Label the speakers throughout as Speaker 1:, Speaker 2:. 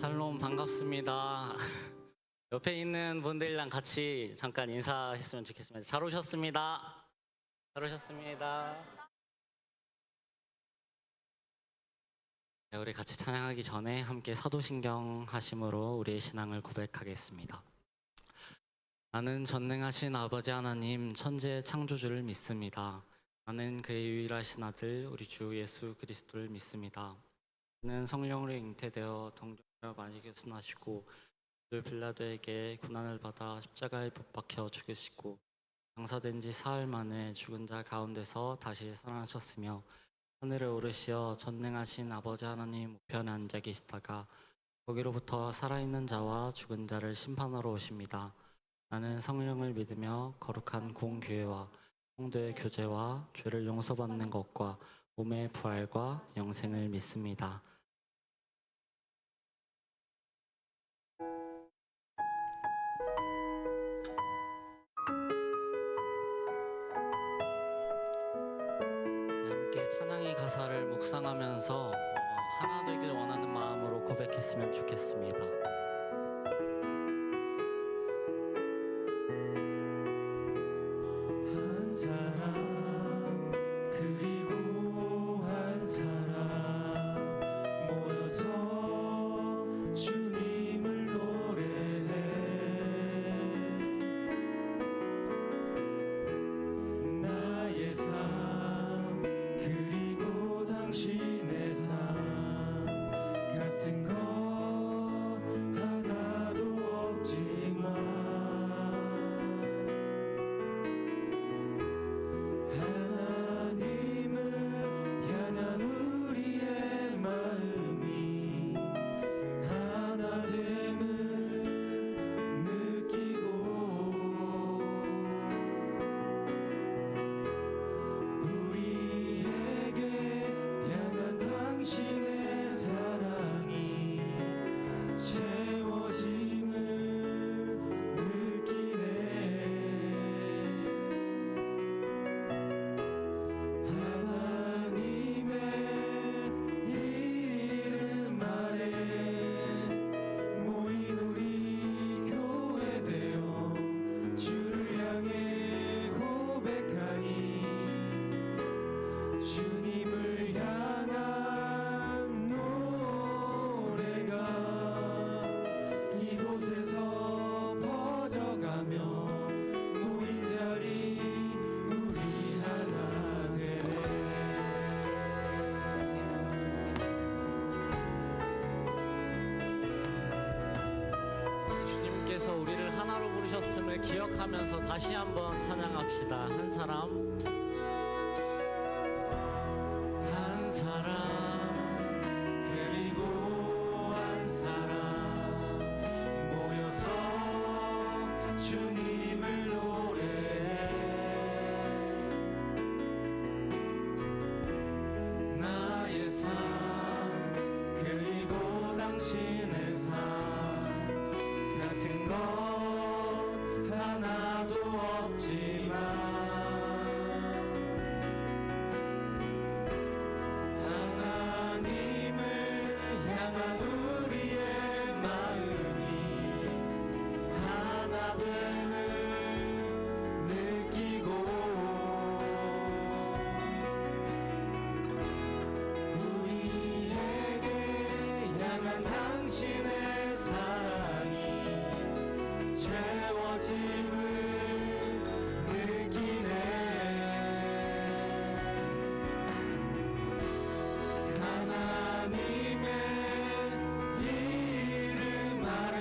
Speaker 1: 샬롬 반갑습니다. 옆에 있는 분들이랑 같이 잠깐 인사했으면 좋겠습니다. 잘 오셨습니다. 잘 오셨습니다. 네, 우리 같이 찬양하기 전에 함께 사도신경 하심으로 우리의 신앙을 고백하겠습니다. 나는 전능하신 아버지 하나님 천지의 창조주를 믿습니다. 나는 그의 유일하신 아들 우리 주 예수 그리스도를 믿습니다. 그는 성령으로 잉태되어 동정녀 마리아 교순하시고 빌라도에게 고난을 받아 십자가에 못 박혀 죽으시고 장사된 지 사흘 만에 죽은 자 가운데서 다시 살아나셨으며 하늘에 오르시어 전능하신 아버지 하나님 우편에 앉아 계시다가 거기로부터 살아있는 자와 죽은 자를 심판하러 오십니다. 나는 성령을 믿으며 거룩한 공교회와 성도의 교제와 죄를 용서받는 것과 몸의 부활과 영생을 믿습니다. 함께 찬양의 가사를 묵상하면서 하나 되길 원하는 마음으로 고백했으면 좋겠습니다.
Speaker 2: 한 사람 그리고 한 사람 모여서 주님을 노래해 나의 삶 그리고 당신의 삶 같은 것 하나도 없지만 하나님을 향한 우리의 마음이 하나됨을 느끼고 우리에게 향한 당신의 사랑이 채워짐을 느끼네. 하나님의 이름 아래 모인 우리 교회 되어 주를 향해 고백하니 주님을 향한 노래가 이곳에서 퍼져가며 모인 자리 우리 하나 되네.
Speaker 1: 주님께서 우리를 하나로 부르셨음을 기억하면서 다시 한번 찬양합시다. 한 사람
Speaker 2: 한 사람 그리고 한 사람 모여서 주님을 노래해 나의 삶 그리고 당신의 삶 같은 것 하나도 없지만 하나님을 향한 우리의 마음이 하나됨을 느끼고 우리에게 향한 당신의 사랑이 채워짐을 느끼네. 하나님의 이름 아래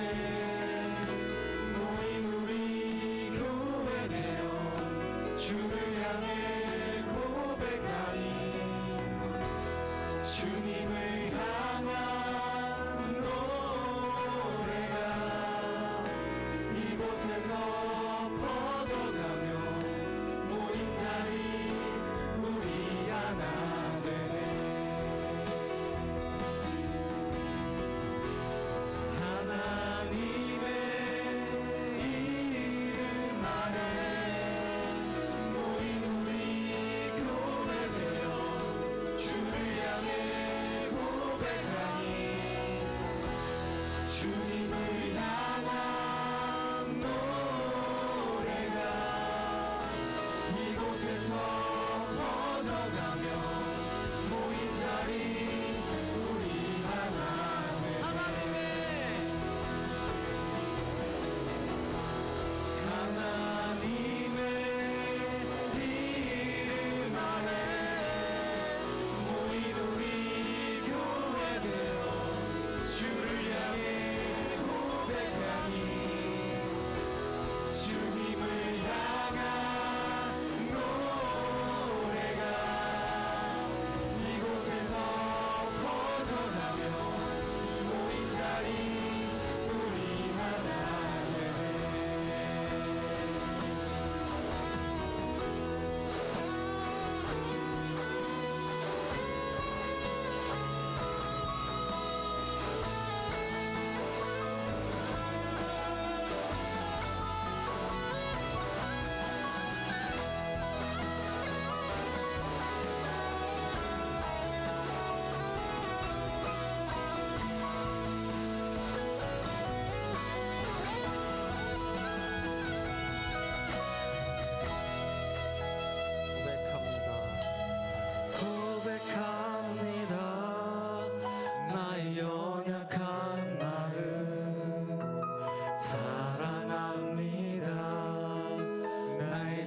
Speaker 2: 모인 우리 교회 되어 주를 향해 고백하니 주님을 향한 노래가 이곳에서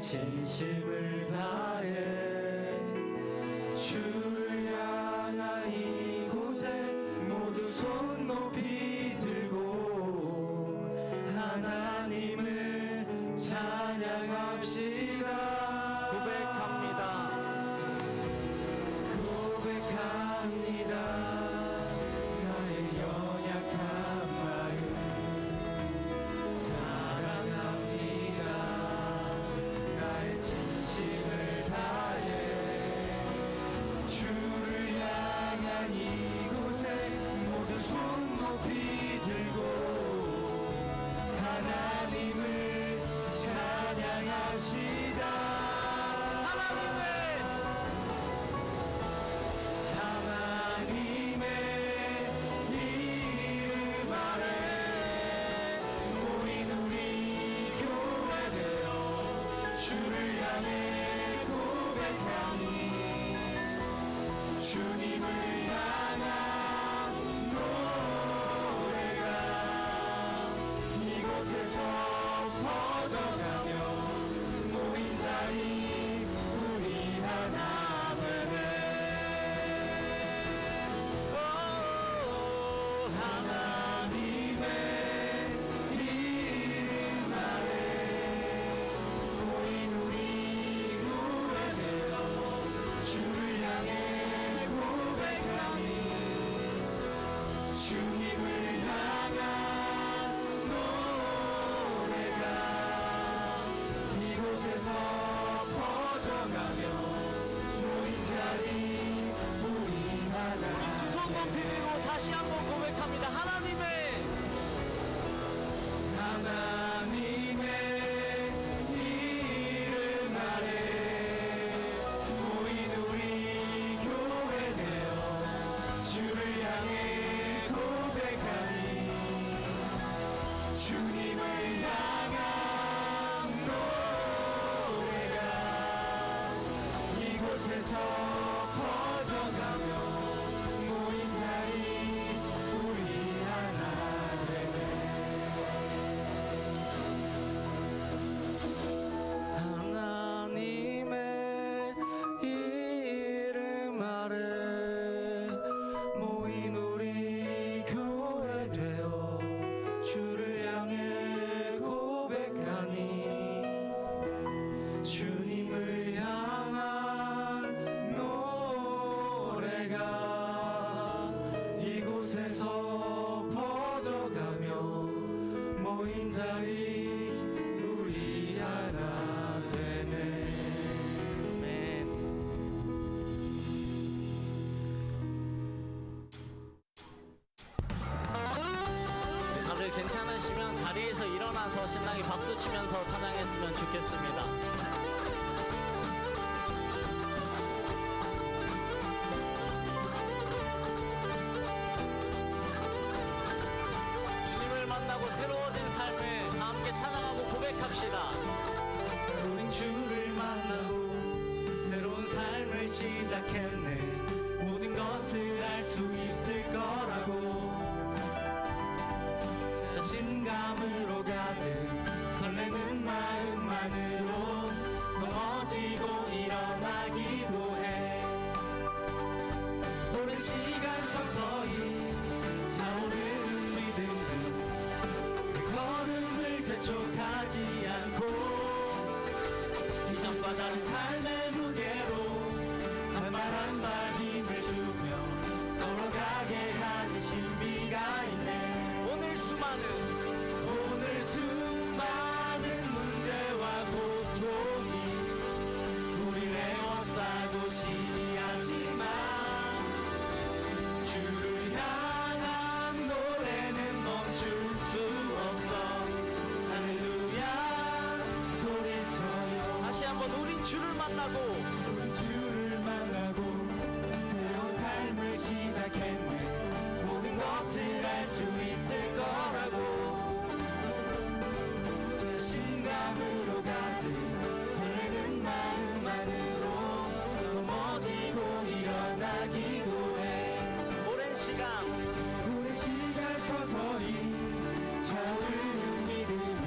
Speaker 2: 진심을 다해 주를 향한 이곳에 모두 손 높이 들고 하나님을 찬양합시다. 고백합니다. 나의 연약한 마음 사랑합니다. 나의 진심을 다해 주를 향한 이곳에 모두 손 높이 들고 하나님을 찬양합시다. 하나님의 이름 아래 모인 우리 교회 되어 주를 향해 고백하니 주님을 향한 노래가 이곳에서 퍼져가며 모인 자리 우리 하나 되네. 하나님의 이름 아래 모인 우리 교회 되어 주를 향해 고백하니 주님을 향한 노래가 이곳에서 퍼져가며 모인 자리 우리 하나.
Speaker 3: 두 손 높이 들고 다시 한번 고백합니다. 하나님의
Speaker 2: 이름 아래 모인 우리 교회 되어 주를 향해 고백하니 주님을 향한 노래가 이곳에서 퍼져가며 모인 자리 우리 하나 되네. 하나님의 이름 아래 모인 우리 교회 되어 주를 향해 고백하니 주님을 향한 노래가 이곳에서 퍼져가며 모인 자리 우리 하나 되네.
Speaker 3: 다들 괜찮으시면 자리에서 일어나서 신나게 박수 치면서 찬양했으면 좋겠습니다. 주님을 만나고 새로워진 삶을 다 함께 찬양하고 고백합시다.
Speaker 2: 우린 주를 만나고 새로운 삶을 시작했네. 모든 것을 알 수 있을 거라고 자신감으로 가득 설레는 마음만으로 넘어지고 일어나기도 해. 오랜 시간 서서히 차오르는 믿음은 그 걸음을 재촉하지 않고 이전과 다른 삶의 무게로 한 발 한 발 힘을 주며 걸어가게 하는 신비가 있네.
Speaker 3: 오늘
Speaker 2: 수많은 문제와 고통이 우리를 에워싸고 시리하지만 주를 향한 노래는 멈출 수 없어. 할렐루야 소리쳐요.
Speaker 3: 다시 한번 우린 주를 만나고
Speaker 2: 우린 주를 만나고 새로운 삶을 시작했네. 모든 것을 알 수 있을 거라고 자신감으로 가득 설레는 마음만으로 넘어지고 일어나기도 해.
Speaker 3: 오랜 시간
Speaker 2: 서서히 차오르는 믿음은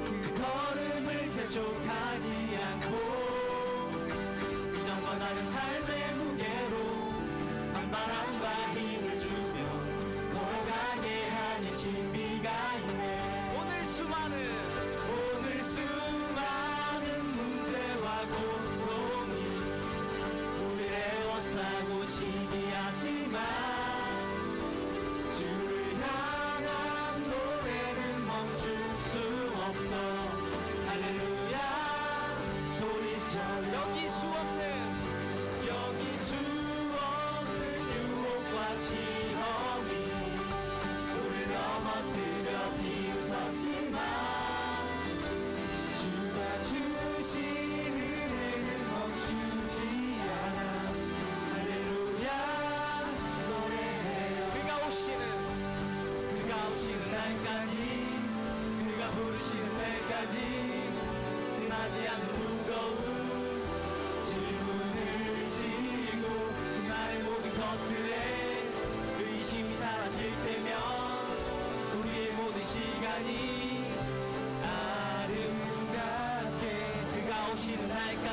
Speaker 2: 그 걸음을 재촉하지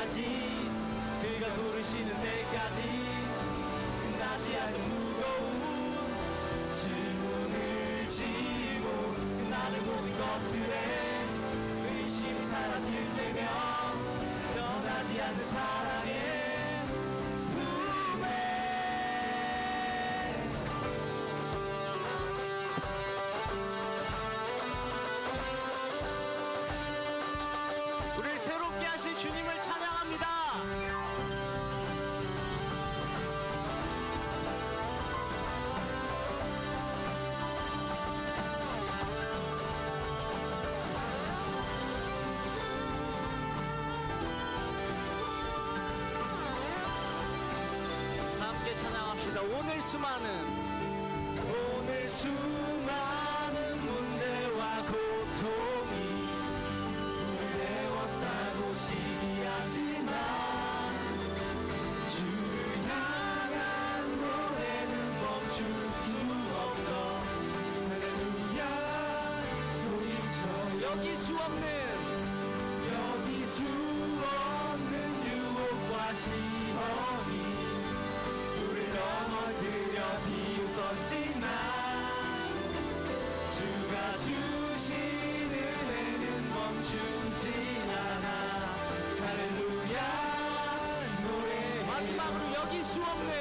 Speaker 2: 때까지 그가 부르시는 때까지 끝나지 않는 무거운 질문을 지고 나를 모든 것들에 의심이 사라질 때면 떠나지 않는 사랑의 품에
Speaker 3: 우리를 새롭게 하실 주님을 찬양합니다. 함께 찬양합시다. 오늘 수많은 문제와 고통이 우리를 에워싸고 시기하지만 주를 향한 노래는 멈출 수 없어. 할렐루야 소리쳐 여기 수 없는 유혹과 시험이 우릴 넘어뜨려 비웃었지만 주가 주신 은혜는 멈추지 않아. 할렐루야 노래 마지막으로 여기 수 없는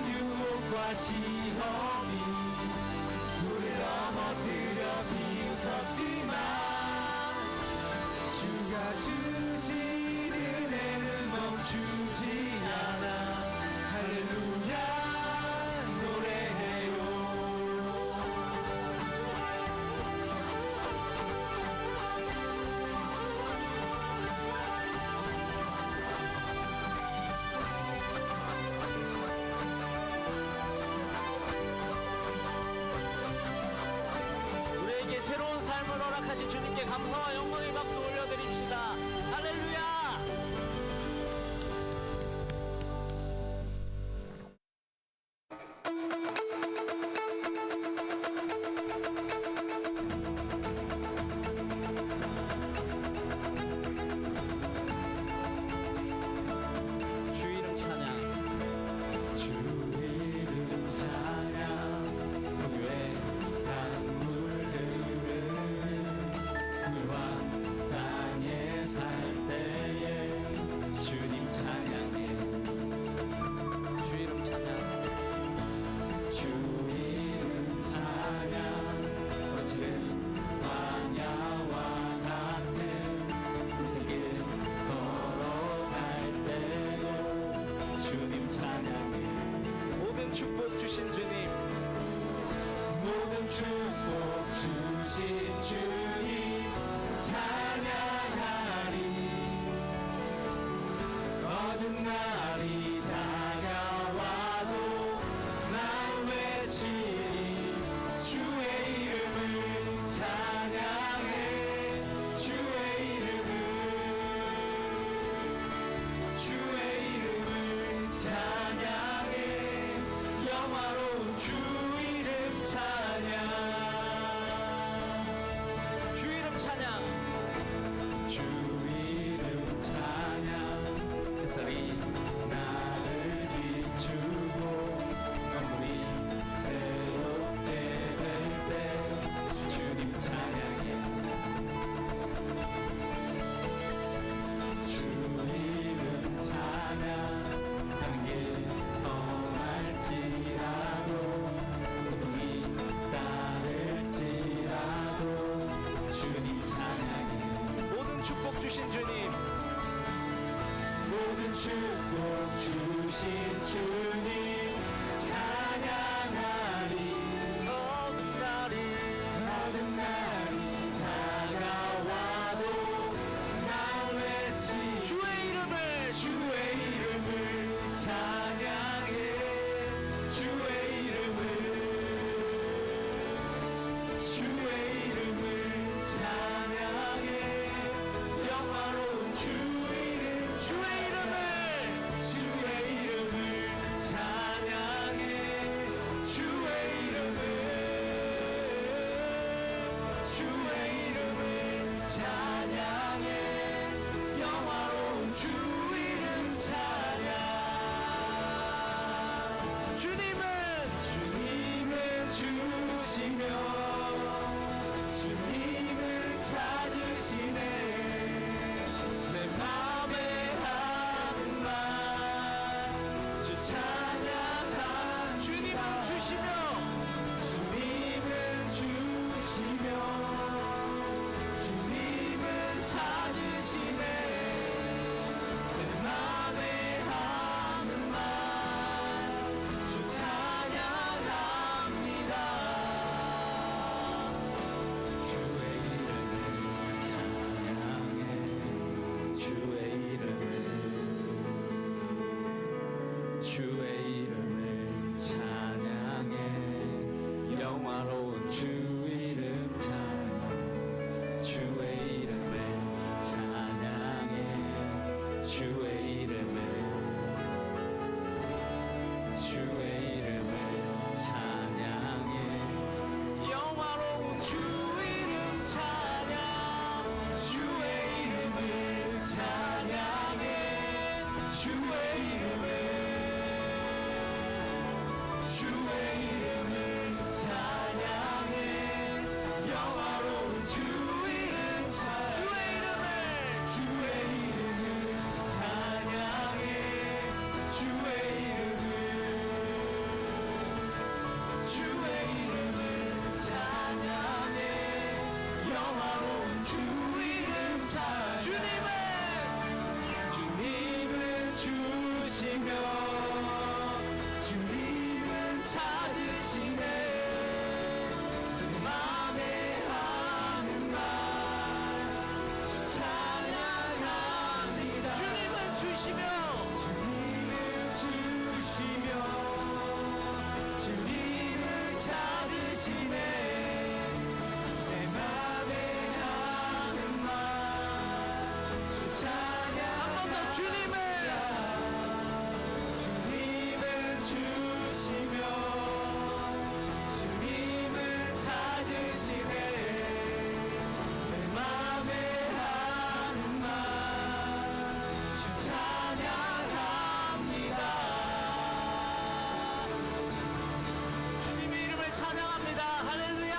Speaker 3: 유혹과 시험이 우릴 넘어뜨려 비웃었지만 주가 주신 은혜는 멈추지 않아. 할렐루야 노래해요. 우리에게 새로운 삶을 허락하신 주님께 감사와 영광의 박수 올려드립시다. 할렐루야. 주 이름 찬양.
Speaker 2: 주 이름 찬양 풍요의 강물 흐르는 물과 땅에 살 때에 주님 찬양해.
Speaker 3: 주 이름 찬양.
Speaker 2: 주 이름 찬양 거칠은 광야와 같은 인생길 걸어갈 때도 주님 찬양해.
Speaker 3: 모든 축복 주신 주님.
Speaker 2: 모든 축복 주신 주님 찬양하리. 어두운 날이 다가와도 날 외치리. 주의 이름을 찬양해. 주의 이름을 찬양해. 영화로운 주 이름 찬양.
Speaker 3: 주 이름 찬양.
Speaker 2: 주 이름 찬양. 햇살이 나를 비추고 만물이 새롭게 될 때 주님 찬양해. 주 이름 찬양. 가는 길 험할지라도 고통이 따를지라도 주님 찬양해.
Speaker 3: 모든 축복 주신 주님.
Speaker 2: 모든 축복 주신 주님 찬양하리. 어두운 날이 다가와도 날 외치. 주의 이름을 찬양해. 주의 이름을 찬양해. 영화로운 주 이름. 주의 이름을 찬양해. 주의 이름을 찬양해. 주 이름 찬양. 주님은 주시며 주님은 찾으시네. 내 맘에 하는 말 주 찬양합니다. 주님은 주시며 주님은 찾으시네. 내 맘에 하는 말 주 찬양합니다. 주의 이름을 찬양해. 주의 이름을 찬양해. 영화로운 주 이름 찬양. 주의 이름을 찬양해. 주의 이름을 찬양해. 영화로운 주 이름 찬양. 주의 이름을 찬양해. 주의 이름을 찬양해. 영화로운 주 이름 찬양. 주의 이름을 찬양해. 주의 이름을 찬양해. 영화로운 주 이름 찬양. 주님은 주시며 주님은 찾으시네. 내 맘에 하는 말 주 찬양합니다. 주님은 주시며 주님은 찾으시네. 내 맘에 하는 말 주 찬양. 한 번 더 주님은 주시며 주님은 찾으시네. 내 맘에 하는 말 주 찬양합니다. 주님의 이름을 찬양합니다. 할렐루야.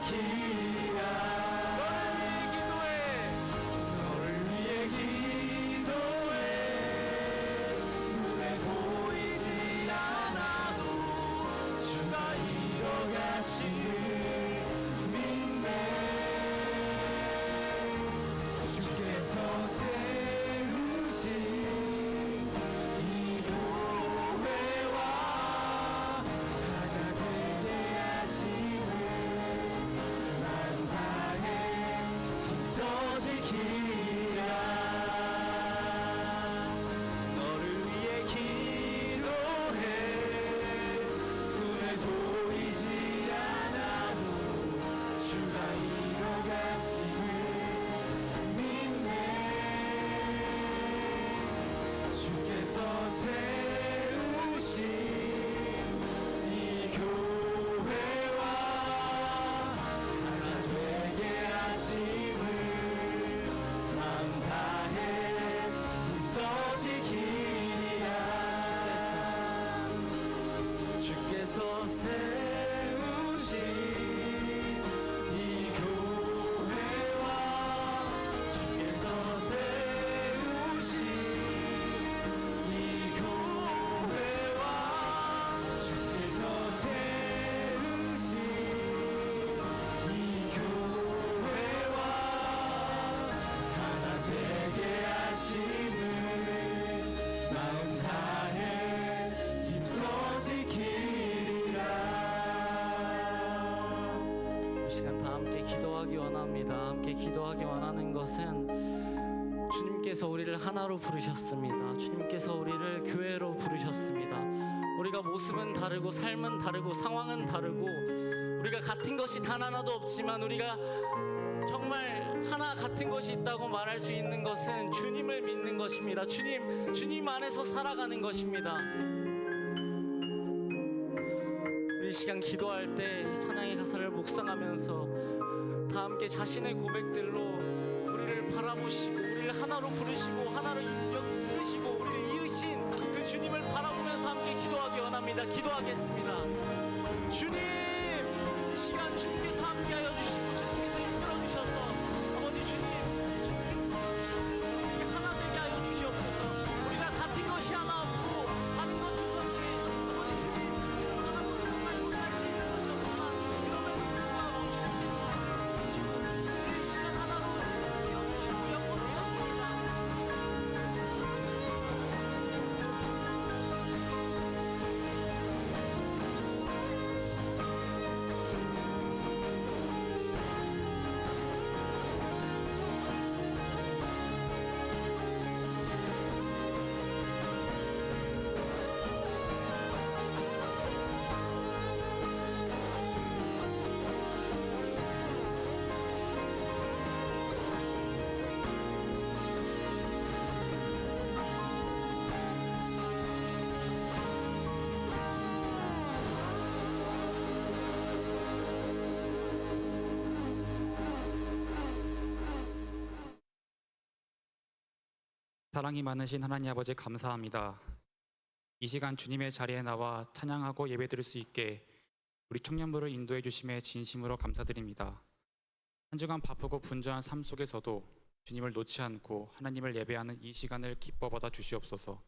Speaker 2: 지키리라. 너를 위해 기도해. 눈에 보이지 않아도 주가 이뤄가심을 믿네. 주께서 세우신 이 교회와 하나 되게 하심을 난 다해 힘써 지키리라. 너를 위해 기도해. 눈에 보이지 않아도 주가 이뤄가심을 믿네. 주께서 세우신 이 교회와 하나 되게 하심을 맘 다해 힘써 지키리라. 주께서 세우신 이 교회와 주께서 세우신 이 교회와 주께서 세우신 이 교회와 하나 되게 하심을 마음 다해 힘써 지키리라.
Speaker 3: 이 시간 다 함께 기도하기 원합니다. 함께 기도하기 원하는 것은 주님께서 우리를 하나로 부르셨습니다. 주님께서 우리를 교회로 부르셨습니다. 우리가 모습은 다르고 삶은 다르고 상황은 다르고 우리가 같은 것이 단 하나도 없지만 우리가 정말 하나 같은 것이 있다고 말할 수 있는 것은 주님을 믿는 것입니다. 주님 안에서 살아가는 것입니다. 우리 이 시간 기도할 때 이 찬양의 가사를 묵상하면서 다 함께 자신의 고백들로 우리를 바라보시고 우리를 하나로 부르시고 하나로 이끄시고 우리를 이으신 그 주님을 바라보면서 함께 기도하기 원합니다. 기도하겠습니다. 주님, 이 시간 주님께서 함께하여 주시고 주님께서 이끌어 주셔서 아버지 주님께서 우리 하나 되게 하여 주시옵소서. 우리가 같은 것이 하나 없고 다른 것 두성이 아버지 주님 하나도 정말 못할 수 있는 것이 없지만 그럼에도 불구하고 주님께서 우리를 이 시간 하나로 이어주시고 엮어주셨습니다.
Speaker 4: 사랑이 많으신 하나님 아버지 감사합니다. 이 시간 주님의 자리에 나와 찬양하고 예배드릴 수 있게 우리 청년부를 인도해 주심에 진심으로 감사드립니다. 한 주간 바쁘고 분주한 삶 속에서도 주님을 놓지 않고 하나님을 예배하는 이 시간을 기뻐 받아 주시옵소서.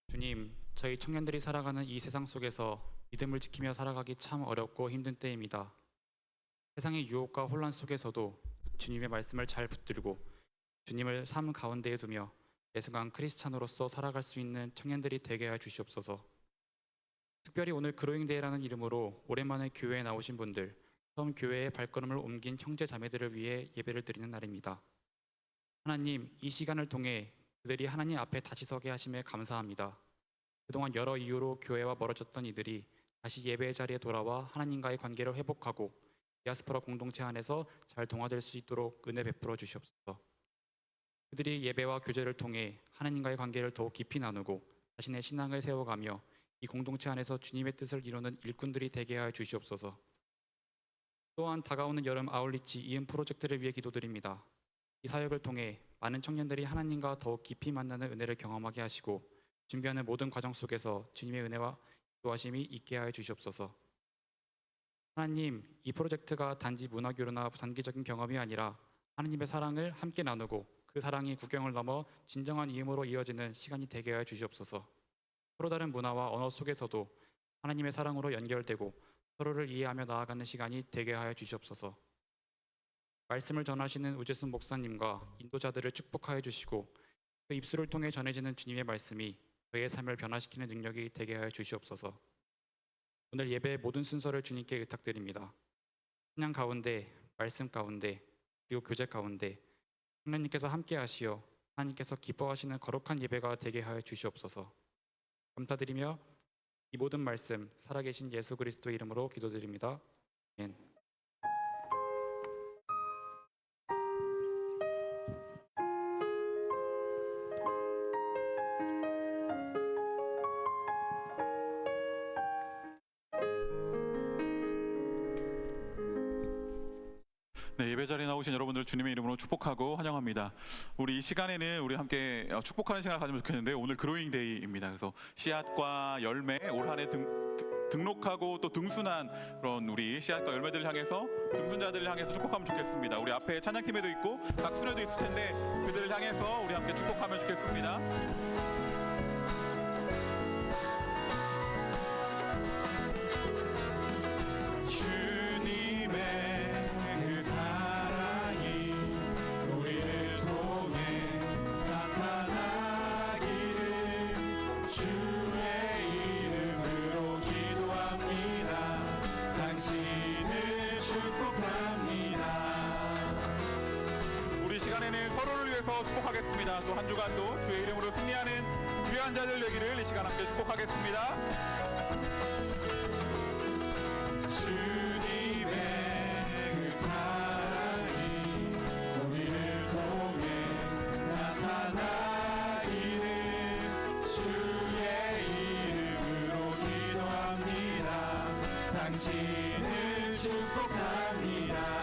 Speaker 4: 주님, 저희 청년들이 살아가는 이 세상 속에서 믿음을 지키며 살아가기 참 어렵고 힘든 때입니다. 세상의 유혹과 혼란 속에서도 주님의 말씀을 잘 붙들고 주님을 삶 가운데에 두며 예수강 크리스찬으로서 살아갈 수 있는 청년들이 되게 하여 주시옵소서. 특별히 오늘 그로잉데이라는 이름으로 오랜만에 교회에 나오신 분들, 처음 교회에 발걸음을 옮긴 형제 자매들을 위해 예배를 드리는 날입니다. 하나님, 이 시간을 통해 그들이 하나님 앞에 다시 서게 하심에 감사합니다. 그동안 여러 이유로 교회와 멀어졌던 이들이 다시 예배의 자리에 돌아와 하나님과의 관계를 회복하고 디아스포라 공동체 안에서 잘 동화될 수 있도록 은혜 베풀어 주시옵소서. 그들이 예배와 교제를 통해 하나님과의 관계를 더욱 깊이 나누고 자신의 신앙을 세워가며 이 공동체 안에서 주님의 뜻을 이루는 일꾼들이 되게 하여 주시옵소서. 또한 다가오는 여름 아울리치 이음 프로젝트를 위해 기도드립니다. 이 사역을 통해 많은 청년들이 하나님과 더욱 깊이 만나는 은혜를 경험하게 하시고 준비하는 모든 과정 속에서 주님의 은혜와 인도하심이 있게 하여 주시옵소서. 하나님, 이 프로젝트가 단지 문화교류나 단기적인 경험이 아니라 하나님의 사랑을 함께 나누고 그 사랑이 국경을 넘어 진정한 이음으로 이어지는 시간이 되게 하여 주시옵소서. 서로 다른 문화와 언어 속에서도 하나님의 사랑으로 연결되고 서로를 이해하며 나아가는 시간이 되게 하여 주시옵소서. 말씀을 전하시는 우재순 목사님과 인도자들을 축복하여 주시고 그 입술을 통해 전해지는 주님의 말씀이 저의 삶을 변화시키는 능력이 되게 하여 주시옵소서. 오늘 예배의 모든 순서를 주님께 의탁드립니다. 찬양 가운데, 말씀 가운데, 그리고 교제 가운데 하나님께서 함께 하시어 하나님께서 기뻐하시는 거룩한 예배가 되게 하여 주시옵소서. 감사드리며 이 모든 말씀 살아계신 예수 그리스도의 이름으로 기도드립니다. 아멘.
Speaker 5: 네, 예배 자리에 나오신 여러분들 주님의 이름으로 축복하고 환영합니다. 우리 이 시간에는 우리 함께 축복하는 시간을 가지면 좋겠는데 오늘 그로잉 데이입니다. 그래서 씨앗과 열매 올 한해 등록하고 또 등순한 그런 우리 씨앗과 열매들을 향해서 등순자들을 향해서 축복하면 좋겠습니다. 우리 앞에 찬양팀에도 있고 각 순회도 있을 텐데 그들을 향해서 우리 함께 축복하면 좋겠습니다. 축복하겠습니다. 또 한 주간도 주의 이름으로 승리하는 귀한 자들 되기를 이 시간 함께 축복하겠습니다. 주님의 그 사랑이 우리를 통해 나타나기를 주의 이름으로 기도합니다. 당신을 축복합니다.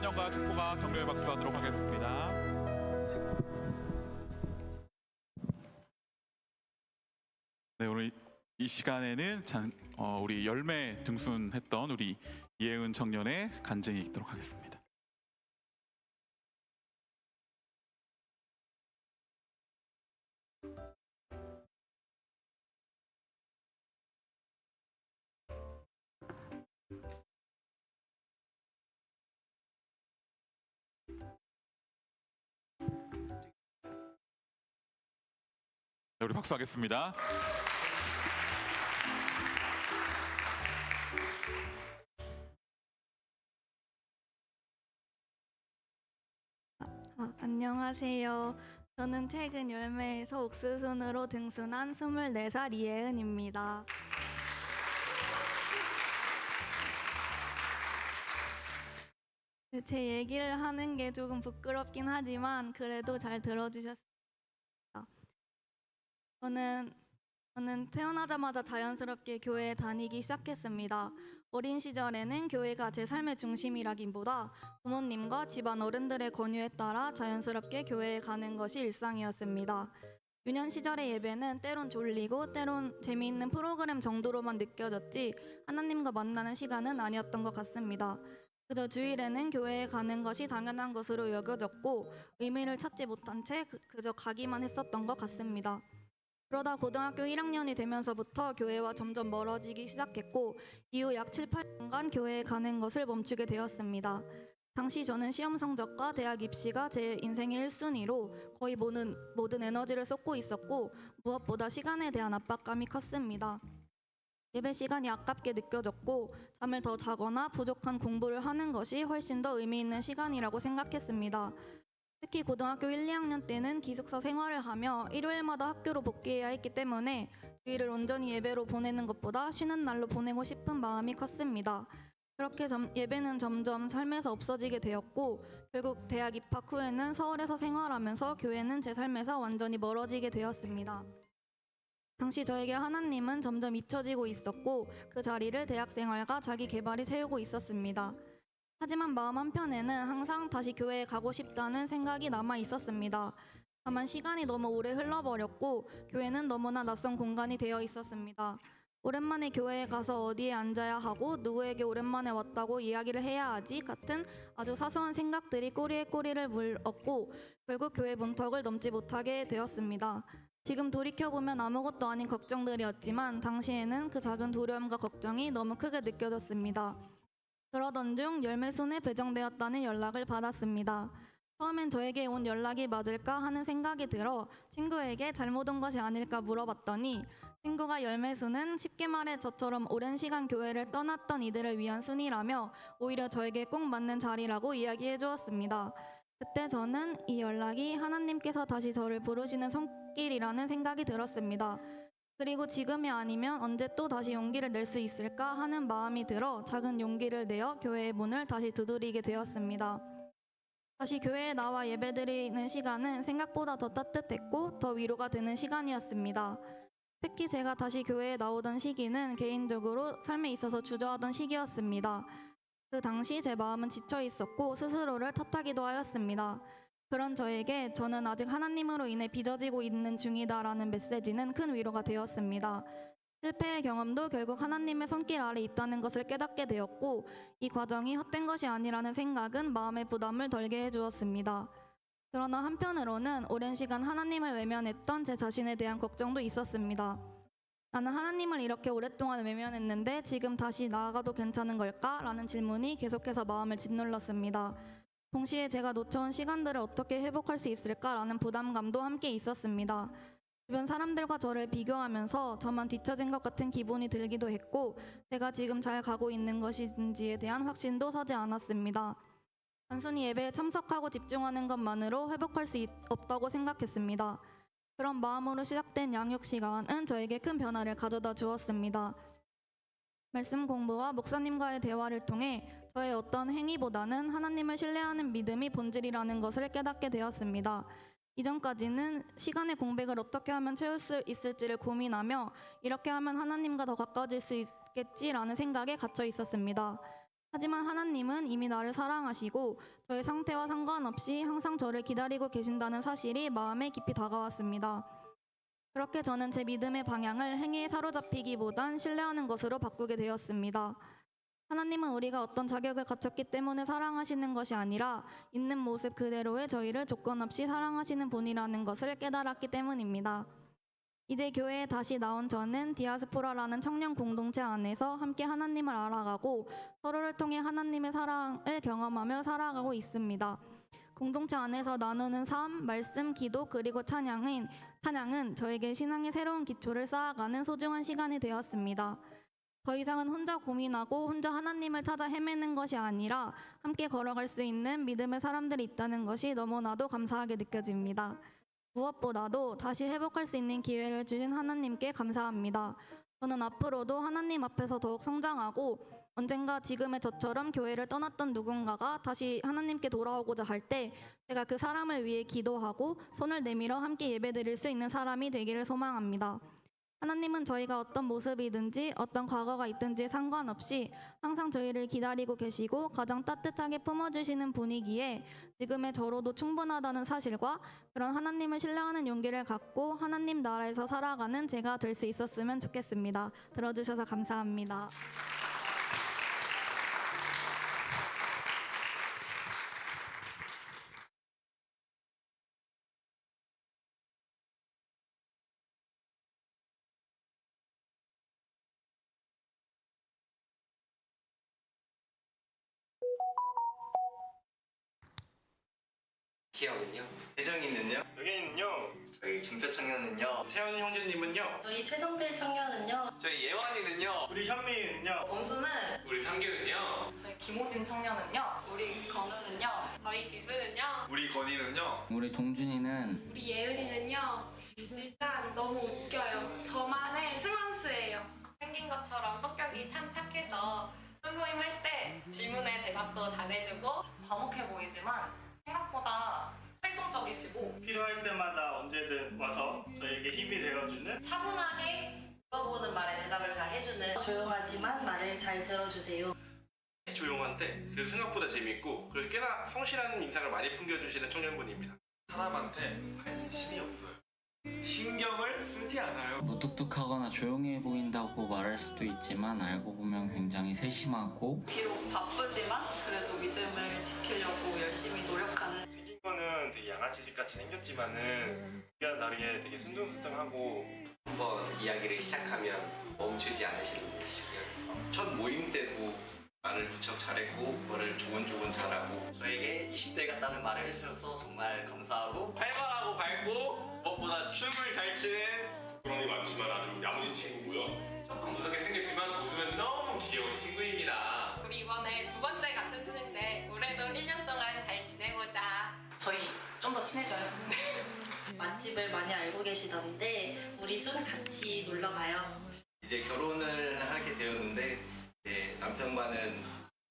Speaker 5: 환영과 축복과 격려의 박수 하도록 하겠습니다. 네, 오늘 이 시간에는 우리 열매 등순했던 우리 이혜은 청년의 간증이 있도록 하겠습니다. 네, 우리 박수하겠습니다.
Speaker 6: 안녕하세요. 저는 최근 열매에서 옥수순으로 등순한 24살 이혜은입니다. 제 얘기를 하는 게 조금 부끄럽긴 하지만 그래도 잘 들어주셨습니다. 저는 태어나자마자 자연스럽게 교회에 다니기 시작했습니다. 어린 시절에는 교회가 제 삶의 중심이라기보다 부모님과 집안 어른들의 권유에 따라 자연스럽게 교회에 가는 것이 일상이었습니다. 유년 시절의 예배는 때론 졸리고 때론 재미있는 프로그램 정도로만 느껴졌지 하나님과 만나는 시간은 아니었던 것 같습니다. 그저 주일에는 교회에 가는 것이 당연한 것으로 여겨졌고 의미를 찾지 못한 채 그저 가기만 했었던 것 같습니다. 그러다 고등학교 1학년이 되면서부터 교회와 점점 멀어지기 시작했고 이후 약 7, 8년간 교회에 가는 것을 멈추게 되었습니다. 당시 저는 시험 성적과 대학 입시가 제 인생의 1순위로 거의 모든 에너지를 쏟고 있었고 무엇보다 시간에 대한 압박감이 컸습니다. 예배 시간이 아깝게 느껴졌고 잠을 더 자거나 부족한 공부를 하는 것이 훨씬 더 의미 있는 시간이라고 생각했습니다. 특히 고등학교 1, 2학년 때는 기숙사 생활을 하며 일요일마다 학교로 복귀해야 했기 때문에 주일을 온전히 예배로 보내는 것보다 쉬는 날로 보내고 싶은 마음이 컸습니다. 그렇게 예배는 점점 삶에서 없어지게 되었고 결국 대학 입학 후에는 서울에서 생활하면서 교회는 제 삶에서 완전히 멀어지게 되었습니다. 당시 저에게 하나님은 점점 잊혀지고 있었고 그 자리를 대학생활과 자기 개발이 채우고 있었습니다. 하지만 마음 한편에는 항상 다시 교회에 가고 싶다는 생각이 남아 있었습니다. 다만 시간이 너무 오래 흘러버렸고 교회는 너무나 낯선 공간이 되어 있었습니다. 오랜만에 교회에 가서 어디에 앉아야 하고 누구에게 오랜만에 왔다고 이야기를 해야 하지 같은 아주 사소한 생각들이 꼬리에 꼬리를 물었고 결국 교회 문턱을 넘지 못하게 되었습니다. 지금 돌이켜보면 아무것도 아닌 걱정들이었지만 당시에는 그 작은 두려움과 걱정이 너무 크게 느껴졌습니다. 그러던 중 열매순에 배정되었다는 연락을 받았습니다. 처음엔 저에게 온 연락이 맞을까 하는 생각이 들어 친구에게 잘못 온 것이 아닐까 물어봤더니 친구가 열매순은 쉽게 말해 저처럼 오랜 시간 교회를 떠났던 이들을 위한 순이라며 오히려 저에게 꼭 맞는 자리라고 이야기해 주었습니다. 그때 저는 이 연락이 하나님께서 다시 저를 부르시는 손길이라는 생각이 들었습니다. 그리고 지금이 아니면 언제 또 다시 용기를 낼 수 있을까 하는 마음이 들어 작은 용기를 내어 교회의 문을 다시 두드리게 되었습니다. 다시 교회에 나와 예배드리는 시간은 생각보다 더 따뜻했고 더 위로가 되는 시간이었습니다. 특히 제가 다시 교회에 나오던 시기는 개인적으로 삶에 있어서 주저하던 시기였습니다. 그 당시 제 마음은 지쳐 있었고 스스로를 탓하기도 하였습니다. 그런 저에게 저는 아직 하나님으로 인해 빚어지고 있는 중이다라는 메시지는 큰 위로가 되었습니다. 실패의 경험도 결국 하나님의 손길 아래 있다는 것을 깨닫게 되었고 이 과정이 헛된 것이 아니라는 생각은 마음의 부담을 덜게 해주었습니다. 그러나 한편으로는 오랜 시간 하나님을 외면했던 제 자신에 대한 걱정도 있었습니다. 나는 하나님을 이렇게 오랫동안 외면했는데 지금 다시 나아가도 괜찮은 걸까? 라는 질문이 계속해서 마음을 짓눌렀습니다. 동시에 제가 놓쳐온 시간들을 어떻게 회복할 수 있을까라는 부담감도 함께 있었습니다. 주변 사람들과 저를 비교하면서 저만 뒤처진 것 같은 기분이 들기도 했고 제가 지금 잘 가고 있는 것인지에 대한 확신도 서지 않았습니다. 단순히 예배에 참석하고 집중하는 것만으로 회복할 수 없다고 생각했습니다. 그런 마음으로 시작된 양육 시간은 저에게 큰 변화를 가져다 주었습니다. 말씀 공부와 목사님과의 대화를 통해 저의 어떤 행위보다는 하나님을 신뢰하는 믿음이 본질이라는 것을 깨닫게 되었습니다. 이전까지는 시간의 공백을 어떻게 하면 채울 수 있을지를 고민하며 이렇게 하면 하나님과 더 가까워질 수 있겠지라는 생각에 갇혀 있었습니다. 하지만 하나님은 이미 나를 사랑하시고 저의 상태와 상관없이 항상 저를 기다리고 계신다는 사실이 마음에 깊이 다가왔습니다. 그렇게 저는 제 믿음의 방향을 행위에 사로잡히기보단 신뢰하는 것으로 바꾸게 되었습니다. 하나님은 우리가 어떤 자격을 갖췄기 때문에 사랑하시는 것이 아니라 있는 모습 그대로의 저희를 조건 없이 사랑하시는 분이라는 것을 깨달았기 때문입니다. 이제 교회에 다시 나온 저는 디아스포라라는 청년 공동체 안에서 함께 하나님을 알아가고 서로를 통해 하나님의 사랑을 경험하며 살아가고 있습니다. 공동체 안에서 나누는 삶, 말씀, 기도 그리고 찬양은 저에게 신앙의 새로운 기초를 쌓아가는 소중한 시간이 되었습니다. 더 이상은 혼자 고민하고 혼자 하나님을 찾아 헤매는 것이 아니라 함께 걸어갈 수 있는 믿음의 사람들이 있다는 것이 너무나도 감사하게 느껴집니다. 무엇보다도 다시 회복할 수 있는 기회를 주신 하나님께 감사합니다. 저는 앞으로도 하나님 앞에서 더욱 성장하고 언젠가 지금의 저처럼 교회를 떠났던 누군가가 다시 하나님께 돌아오고자 할 때 제가 그 사람을 위해 기도하고 손을 내밀어 함께 예배드릴 수 있는 사람이 되기를 소망합니다. 하나님은 저희가 어떤 모습이든지 어떤 과거가 있든지 상관없이 항상 저희를 기다리고 계시고 가장 따뜻하게 품어주시는 분이기에 지금의 저로도 충분하다는 사실과 그런 하나님을 신뢰하는 용기를 갖고 하나님 나라에서 살아가는 제가 될 수 있었으면 좋겠습니다. 들어주셔서 감사합니다.
Speaker 7: 기영은요?
Speaker 8: 혜정이는요?
Speaker 2: 여기는요.
Speaker 8: 저희 준표 청년은요?
Speaker 2: 태연 형제님은요.
Speaker 9: 저희 최성필 청년은요.
Speaker 7: 저희 예원이는요?
Speaker 2: 우리 현미는요.
Speaker 9: 범수는
Speaker 7: 우리 상규는요?
Speaker 9: 저희 김호진 청년은요. 우리 건우는요.
Speaker 10: 저희 지수는요.
Speaker 7: 우리 건이는요?
Speaker 1: 우리 동준이는
Speaker 10: 우리 예은이는요. 일단 너무 웃겨요. 저만의 스만스예요. 생긴 것처럼 성격이 참 착해서 술모임 할 때 질문에 대답도 잘해주고
Speaker 9: 과묵해 보이지만 생각보다 활동적이시고
Speaker 2: 필요할 때마다 언제든 와서 저에게 힘이 되어주는
Speaker 9: 차분하게 물어보는 말에 대답을 잘 해주는 조용하지만 말을 잘 들어주세요.
Speaker 8: 조용한데 그 생각보다 재밌고 그리고 꽤나 성실한 인상을 많이 풍겨주시는 청년분입니다.
Speaker 7: 사람한테 관심이 없어요. 신경을 쓰지 않아요.
Speaker 1: 무뚝뚝하거나 조용해 보인다고 말할 수도 있지만 알고 보면 굉장히 세심하고
Speaker 9: 비록 바쁘지만 그래도 믿음을 지키려고 열심히 노력하는.
Speaker 7: 생긴 거는 되게 양아치같이 생겼지만은 귀한 나리에 되게 순둥순둥하고
Speaker 8: 한번 이야기를 시작하면 멈추지 않으시는 분이시고요. 첫 모임 때도 말을 무척 잘했고 말을 조곤조곤 잘하고 저에게 20대 같다는 말을 해주셔서 정말 감사하고
Speaker 7: 활발하고 밝고 무엇보다 춤을 잘 추는 부끄러움이 많지만 아주 야무진 친구고요. 조금 무섭게 생겼지만 웃으면 너무 귀여운 친구입니다.
Speaker 10: 우리 이번에 두 번째 같은 수인데 올해도 1년 동안 잘 지내보자. 저희 좀 더 친해져요.
Speaker 9: 맛집을 많이 알고 계시던데 우리 순 같이 놀러 가요.
Speaker 8: 이제 결혼을 하게 되었는데 이제 남편과는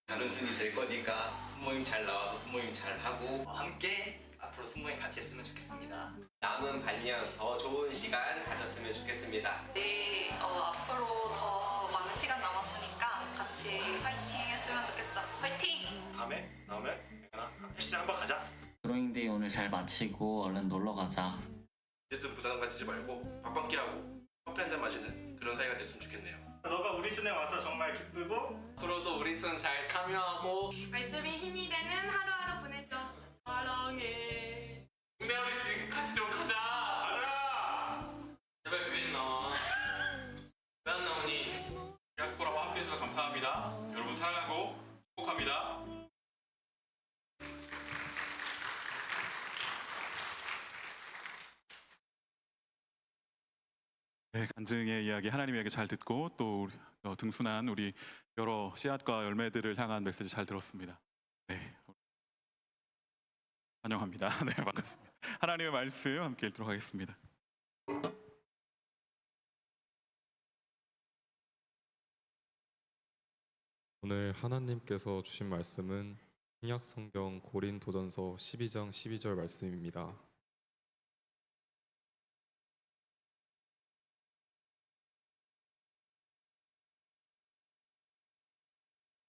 Speaker 8: 다른 순이 될 거니까 순모임 잘 나와서 순모임 잘 하고 함께 앞으로 순모임 같이 했으면 좋겠습니다. 남은 반년 더 좋은 시간 가졌으면 좋겠습니다.
Speaker 6: 우리 앞으로 더 많은 시간 남았으니까 같이 화이팅 했으면 좋겠어. 화이팅!
Speaker 7: 다음에 나오면 헬스장 한번 가자.
Speaker 1: 드로잉데이 오늘 잘 마치고 얼른 놀러 가자.
Speaker 7: 어쨌든 부담 가지지 말고 밥 한 끼 하고 커피 한 잔 마시는 그런 사이가 됐으면 좋겠네요. 너가 우리 순에 와서 정말 기쁘고
Speaker 3: 앞으로도 우리 순 잘 참여하고
Speaker 10: 말씀이 힘이 되는 하루하루 보내줘. 사랑해.
Speaker 7: 근데 우리 지금 같이 좀 가자. 가자.
Speaker 3: 제발 그게 좀 나와. 왜 안 나오니?
Speaker 5: 디아스포라와 함께 해주셔서 감사합니다. 여러분 사랑하고 축복합니다. 네, 간증의 이야기 하나님에게 잘 듣고 또 등순한 우리 여러 씨앗과 열매들을 향한 메시지 잘 들었습니다. 네, 환영합니다. 네, 반갑습니다. 하나님의 말씀 함께 읽도록 하겠습니다.
Speaker 11: 오늘 하나님께서 주신 말씀은 신약 성경 고린도전서 12장 12절 말씀입니다.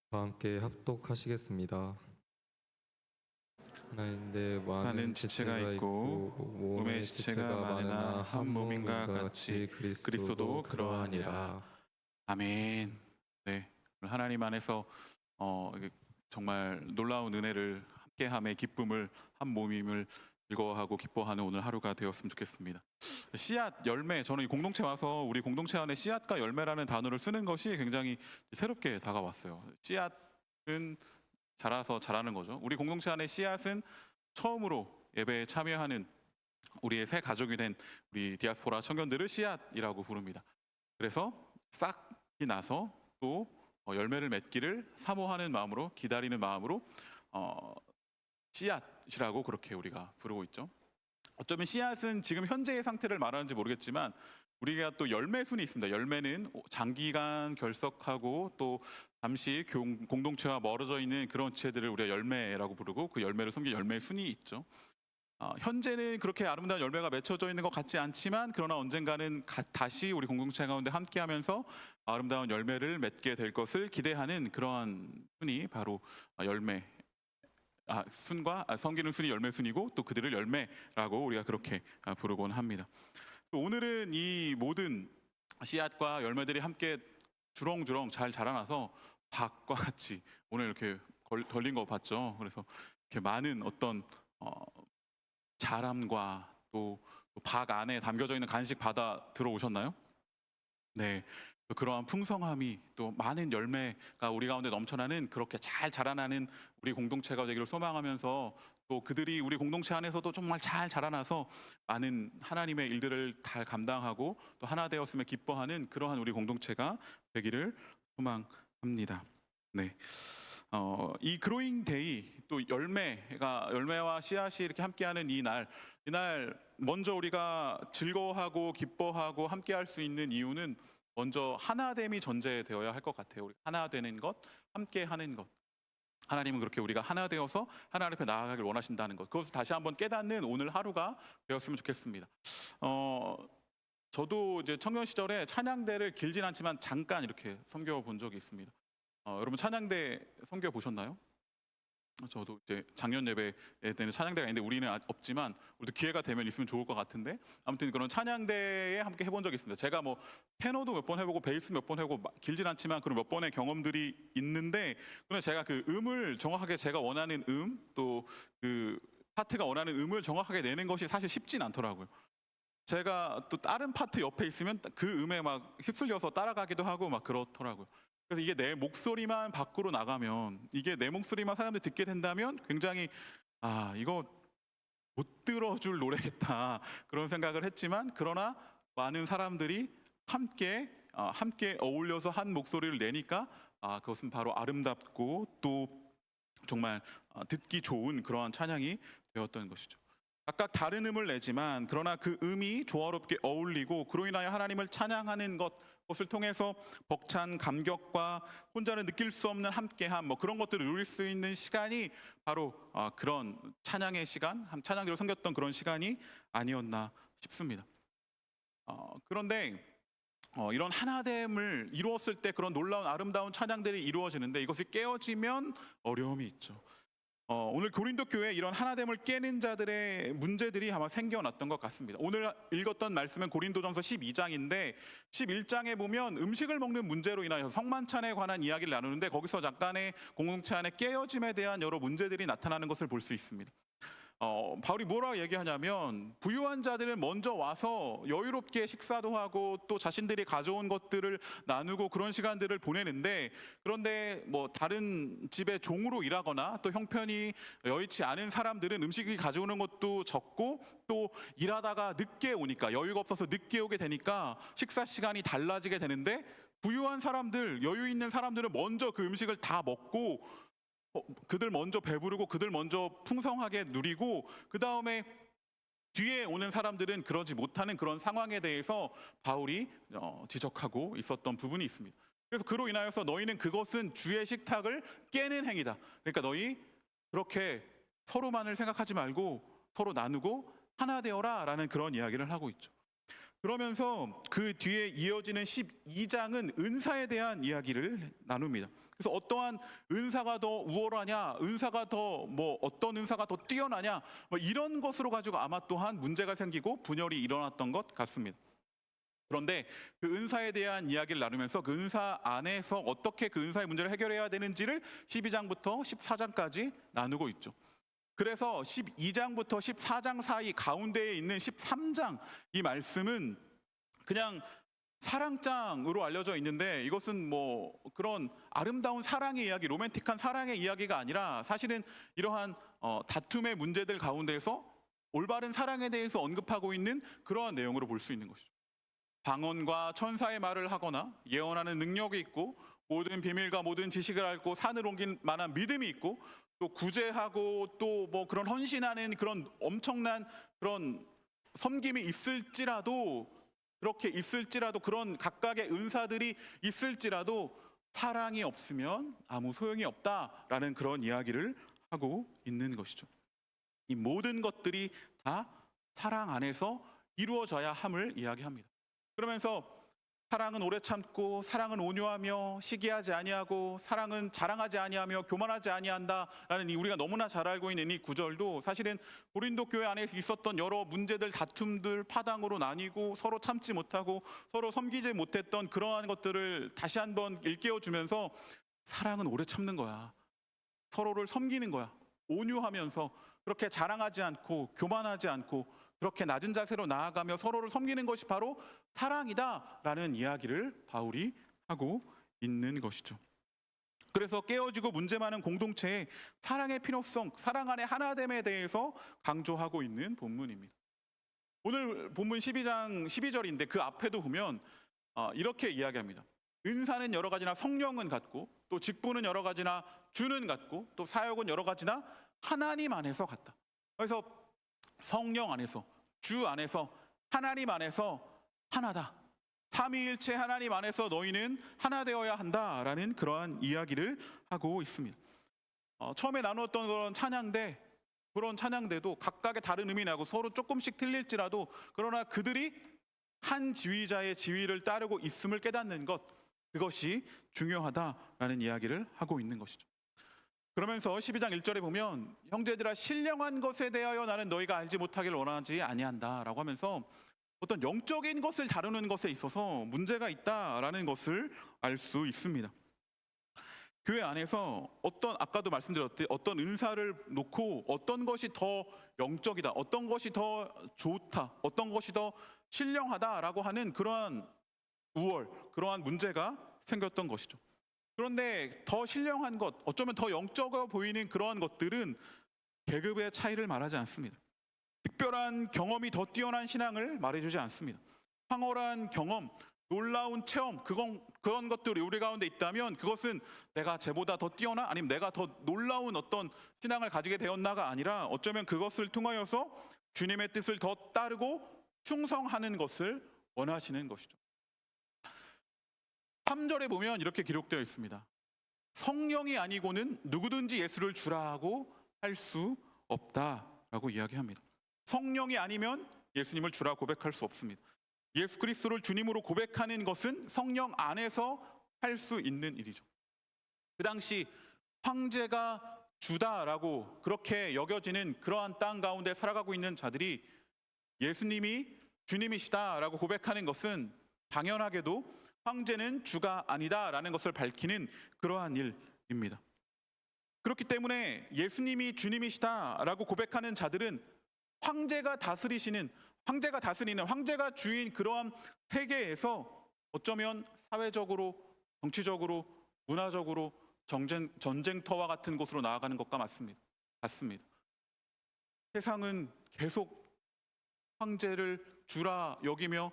Speaker 11: 다 함께 합독하시겠습니다. 하나님께 많은 지체가 있고 몸의 지체가 많으나 한 몸인가 같이 그리스도도 그러하니라.
Speaker 5: 아멘. 네, 하나님 안에서 정말 놀라운 은혜를 함께함의 기쁨을 한 몸임을 즐거워하고 기뻐하는 오늘 하루가 되었으면 좋겠습니다. 씨앗, 열매, 저는 이 공동체 와서 우리 공동체 안에 씨앗과 열매라는 단어를 쓰는 것이 굉장히 새롭게 다가왔어요. 씨앗은 자라서 자라는 거죠. 우리 공동체 안에 씨앗은 처음으로 예배에 참여하는 우리의 새 가족이 된 우리 디아스포라 청년들을 씨앗이라고 부릅니다. 그래서 싹이 나서 또 열매를 맺기를 사모하는 마음으로 기다리는 마음으로 씨앗이라고 그렇게 우리가 부르고 있죠. 어쩌면 씨앗은 지금 현재의 상태를 말하는지 모르겠지만 우리가 또 열매순이 있습니다. 열매는 장기간 결석하고 또 잠시 공동체와 멀어져 있는 그런 지체들을 우리가 열매라고 부르고 그 열매를 섬긴 열매순이 있죠. 현재는 그렇게 아름다운 열매가 맺혀져 있는 것 같지 않지만 그러나 언젠가는 다시 우리 공동체 가운데 함께하면서 아름다운 열매를 맺게 될 것을 기대하는 그러한 순이 바로 열매. 순과 섬기는 순이 열매순이고 또 그들을 열매라고 우리가 그렇게 부르곤 합니다. 또 오늘은 이 모든 씨앗과 열매들이 함께 주렁주렁 잘 자라나서 닭과 같이 오늘 이렇게 걸린 거 봤죠. 그래서 이렇게 많은 어떤 자람과 또 박 안에 담겨져 있는 간식 받아 들어오셨나요? 네. 그러한 풍성함이 또 많은 열매가 우리 가운데 넘쳐나는 그렇게 잘 자라나는 우리 공동체가 되기를 소망하면서 또 그들이 우리 공동체 안에서도 정말 잘 자라나서 많은 하나님의 일들을 잘 감당하고 또 하나 되었음에 기뻐하는 그러한 우리 공동체가 되기를 소망합니다. 네. 이 그로잉 데이 또 열매와 씨앗이 이렇게 함께하는 이날 먼저 우리가 즐거워하고 기뻐하고 함께할 수 있는 이유는 먼저 하나됨이 전제되어야 할 것 같아요. 우리 하나 되는 것, 함께하는 것. 하나님은 그렇게 우리가 하나 되어서 하나님 앞에 나아가길 원하신다는 것. 그것을 다시 한번 깨닫는 오늘 하루가 되었으면 좋겠습니다. 저도 이제 청년 시절에 찬양대를 길진 않지만 잠깐 이렇게 섬겨 본 적이 있습니다. 여러분 찬양대 섬겨 보셨나요? 저도 이제 작년 예배 때는 찬양대가 있는데 우리는 없지만 우리도 기회가 되면 있으면 좋을 것 같은데 아무튼 그런 찬양대에 함께 해본 적이 있습니다. 제가 뭐 테너도 몇 번 해보고 베이스 몇 번 해보고 길진 않지만 그런 몇 번의 경험들이 있는데 그런데 제가 그 음을 정확하게 제가 원하는 또 그 파트가 원하는 음을 정확하게 내는 것이 사실 쉽진 않더라고요. 제가 또 다른 파트 옆에 있으면 그 음에 막 휩쓸려서 따라가기도 하고 막 그렇더라고요. 그래서 이게 내 목소리만 밖으로 나가면 이게 내 목소리만 사람들이 듣게 된다면 굉장히 이거 못 들어줄 노래겠다 그런 생각을 했지만 그러나 많은 사람들이 함께 어울려서 한 목소리를 내니까 그것은 바로 아름답고 또 정말 듣기 좋은 그러한 찬양이 되었던 것이죠. 각각 다른 음을 내지만 그러나 그 음이 조화롭게 어울리고 그로 인하여 하나님을 찬양하는 것을 통해서 벅찬 감격과 혼자는 느낄 수 없는 함께함 그런 것들을 누릴 수 있는 시간이 바로 그런 찬양의 시간, 찬양대로 섬겼던 그런 시간이 아니었나 싶습니다. 그런데 이런 하나됨을 이루었을 때 그런 놀라운 아름다운 찬양들이 이루어지는데 이것이 깨어지면 어려움이 있죠. 오늘 고린도 교회에 이런 하나됨을 깨는 자들의 문제들이 아마 생겨났던 것 같습니다. 오늘 읽었던 말씀은 고린도전서 12장인데 11장에 보면 음식을 먹는 문제로 인하여 성만찬에 관한 이야기를 나누는데 거기서 약간의 공동체 안에 깨어짐에 대한 여러 문제들이 나타나는 것을 볼 수 있습니다. 바울이 뭐라고 얘기하냐면 부유한 자들은 먼저 와서 여유롭게 식사도 하고 또 자신들이 가져온 것들을 나누고 그런 시간들을 보내는데 그런데 뭐 다른 집에 종으로 일하거나 또 형편이 여의치 않은 사람들은 음식이 가져오는 것도 적고 또 일하다가 늦게 오니까 여유가 없어서 늦게 오게 되니까 식사 시간이 달라지게 되는데 부유한 사람들, 여유 있는 사람들은 먼저 그 음식을 다 먹고 그들 먼저 배부르고 그들 먼저 풍성하게 누리고 그 다음에 뒤에 오는 사람들은 그러지 못하는 그런 상황에 대해서 바울이 지적하고 있었던 부분이 있습니다. 그래서 그로 인하여서 너희는 그것은 주의 식탁을 깨는 행위다. 그러니까 너희 그렇게 서로만을 생각하지 말고 서로 나누고 하나 되어라 라는 그런 이야기를 하고 있죠. 그러면서 그 뒤에 이어지는 12장은 은사에 대한 이야기를 나눕니다. 그래서 어떠한 은사가 더 우월하냐, 은사가 더 어떤 은사가 더 뛰어나냐, 이런 것으로 가지고 아마 또한 문제가 생기고 분열이 일어났던 것 같습니다. 그런데 그 은사에 대한 이야기를 나누면서 그 은사 안에서 어떻게 그 은사의 문제를 해결해야 되는지를 12장부터 14장까지 나누고 있죠. 그래서 12장부터 14장 사이 가운데에 있는 13장 이 말씀은 그냥 사랑장으로 알려져 있는데 이것은 그런 아름다운 사랑의 이야기, 로맨틱한 사랑의 이야기가 아니라 사실은 이러한 다툼의 문제들 가운데서 올바른 사랑에 대해서 언급하고 있는 그러한 내용으로 볼 수 있는 것이죠. 방언과 천사의 말을 하거나 예언하는 능력이 있고 모든 비밀과 모든 지식을 앓고 산을 옮길 만한 믿음이 있고 또 구제하고 또 그런 헌신하는 그런 엄청난 그런 섬김이 있을지라도 그렇게 있을지라도 그런 각각의 은사들이 있을지라도 사랑이 없으면 아무 소용이 없다라는 그런 이야기를 하고 있는 것이죠. 이 모든 것들이 다 사랑 안에서 이루어져야 함을 이야기합니다. 그러면서 사랑은 오래 참고 사랑은 온유하며 시기하지 아니하고 사랑은 자랑하지 아니하며 교만하지 아니한다라는 이 우리가 너무나 잘 알고 있는 이 구절도 사실은 고린도 교회 안에 있었던 여러 문제들, 다툼들, 파당으로 나뉘고 서로 참지 못하고 서로 섬기지 못했던 그러한 것들을 다시 한번 일깨워주면서 사랑은 오래 참는 거야. 서로를 섬기는 거야. 온유하면서 그렇게 자랑하지 않고 교만하지 않고 그렇게 낮은 자세로 나아가며 서로를 섬기는 것이 바로 사랑이다라는 이야기를 바울이 하고 있는 것이죠. 그래서 깨어지고 문제 많은 공동체의 사랑의 필요성, 사랑 안의 하나됨에 대해서 강조하고 있는 본문입니다. 오늘 본문 12장 12절인데 그 앞에도 보면 이렇게 이야기합니다. 은사는 여러 가지나 성령은 같고 또 직분은 여러 가지나 주는 같고 또 사역은 여러 가지나 하나님 안에서 같다. 그래서 성령 안에서 주 안에서 하나님 안에서 하나다. 삼위일체 하나님 안에서 너희는 하나 되어야 한다라는 그러한 이야기를 하고 있습니다. 처음에 나누었던 그런 찬양대, 그런 찬양대도 각각의 다른 의미 나고 서로 조금씩 틀릴지라도 그러나 그들이 한 지휘자의 지휘를 따르고 있음을 깨닫는 것, 그것이 중요하다라는 이야기를 하고 있는 것이죠. 그러면서 12장 1절에 보면 형제들아 신령한 것에 대하여 나는 너희가 알지 못하길 원하지 아니한다라고 하면서 어떤 영적인 것을 다루는 것에 있어서 문제가 있다라는 것을 알 수 있습니다. 교회 안에서 아까도 말씀드렸듯이 어떤 은사를 놓고 어떤 것이 더 영적이다, 어떤 것이 더 좋다, 어떤 것이 더 신령하다라고 하는 그러한 우월, 그러한 문제가 생겼던 것이죠. 그런데 더 신령한 것, 어쩌면 더 영적어 보이는 그러한 것들은 계급의 차이를 말하지 않습니다. 특별한 경험이 더 뛰어난 신앙을 말해주지 않습니다. 황홀한 경험, 놀라운 체험, 그런 것들이 우리 가운데 있다면 그것은 내가 쟤보다 더 뛰어나? 아니면 내가 더 놀라운 어떤 신앙을 가지게 되었나가 아니라 어쩌면 그것을 통하여서 주님의 뜻을 더 따르고 충성하는 것을 원하시는 것이죠. 3절에 보면 이렇게 기록되어 있습니다. 성령이 아니고는 누구든지 예수를 주라고 할 수 없다라고 이야기합니다. 성령이 아니면 예수님을 주라 고백할 수 없습니다. 예수 그리스도를 주님으로 고백하는 것은 성령 안에서 할 수 있는 일이죠. 그 당시 황제가 주다라고 그렇게 여겨지는 그러한 땅 가운데 살아가고 있는 자들이 예수님이 주님이시다라고 고백하는 것은 당연하게도 황제는 주가 아니다라는 것을 밝히는 그러한 일입니다. 그렇기 때문에 예수님이 주님이시다라고 고백하는 자들은 황제가 다스리는 황제가 주인 그러한 세계에서 어쩌면 사회적으로, 정치적으로, 문화적으로 전쟁터와 같은 곳으로 나아가는 것과 같습니다. 세상은 계속 황제를 주라 여기며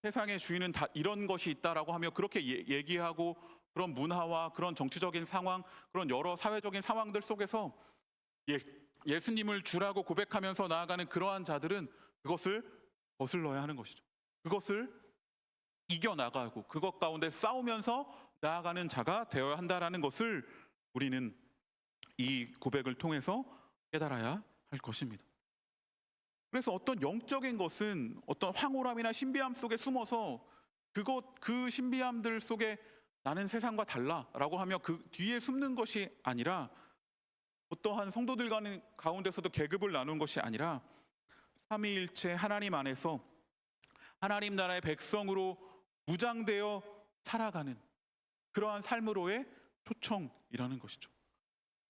Speaker 5: 세상의 주인은 다 이런 것이 있다라고 하며 그렇게 얘기하고 그런 문화와 그런 정치적인 상황, 그런 여러 사회적인 상황들 속에서 예수님을 주라고 고백하면서 나아가는 그러한 자들은 그것을 거슬러야 하는 것이죠. 그것을 이겨나가고 그것 가운데 싸우면서 나아가는 자가 되어야 한다라는 것을 우리는 이 고백을 통해서 깨달아야 할 것입니다. 그래서 어떤 영적인 것은 어떤 황홀함이나 신비함 속에 숨어서 그 신비함들 속에 나는 세상과 달라라고 하며 그 뒤에 숨는 것이 아니라 어떠한 성도들 가운데서도 계급을 나눈 것이 아니라 삼위일체 하나님 안에서 하나님 나라의 백성으로 무장되어 살아가는 그러한 삶으로의 초청이라는 것이죠.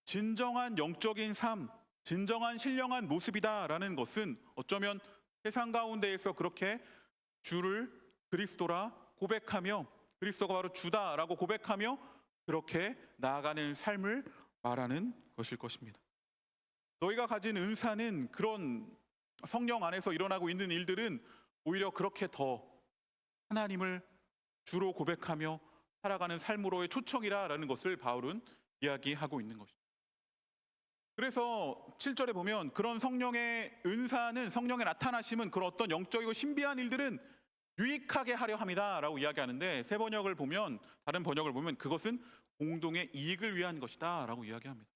Speaker 5: 진정한 영적인 삶, 진정한 신령한 모습이다라는 것은 어쩌면 세상 가운데에서 그렇게 주를 그리스도라 고백하며 그리스도가 바로 주다라고 고백하며 그렇게 나아가는 삶을 말하는 것일 것입니다. 너희가 가진 은사는 그런 성령 안에서 일어나고 있는 일들은 오히려 그렇게 더 하나님을 주로 고백하며 살아가는 삶으로의 초청이라는 것을 바울은 이야기하고 있는 것이죠. 그래서 7절에 보면 그런 성령의 은사는 성령의 나타나심은 그런 어떤 영적이고 신비한 일들은 유익하게 하려 함이다라고 이야기하는데 다른 번역을 보면 그것은 공동의 이익을 위한 것이다라고 이야기합니다.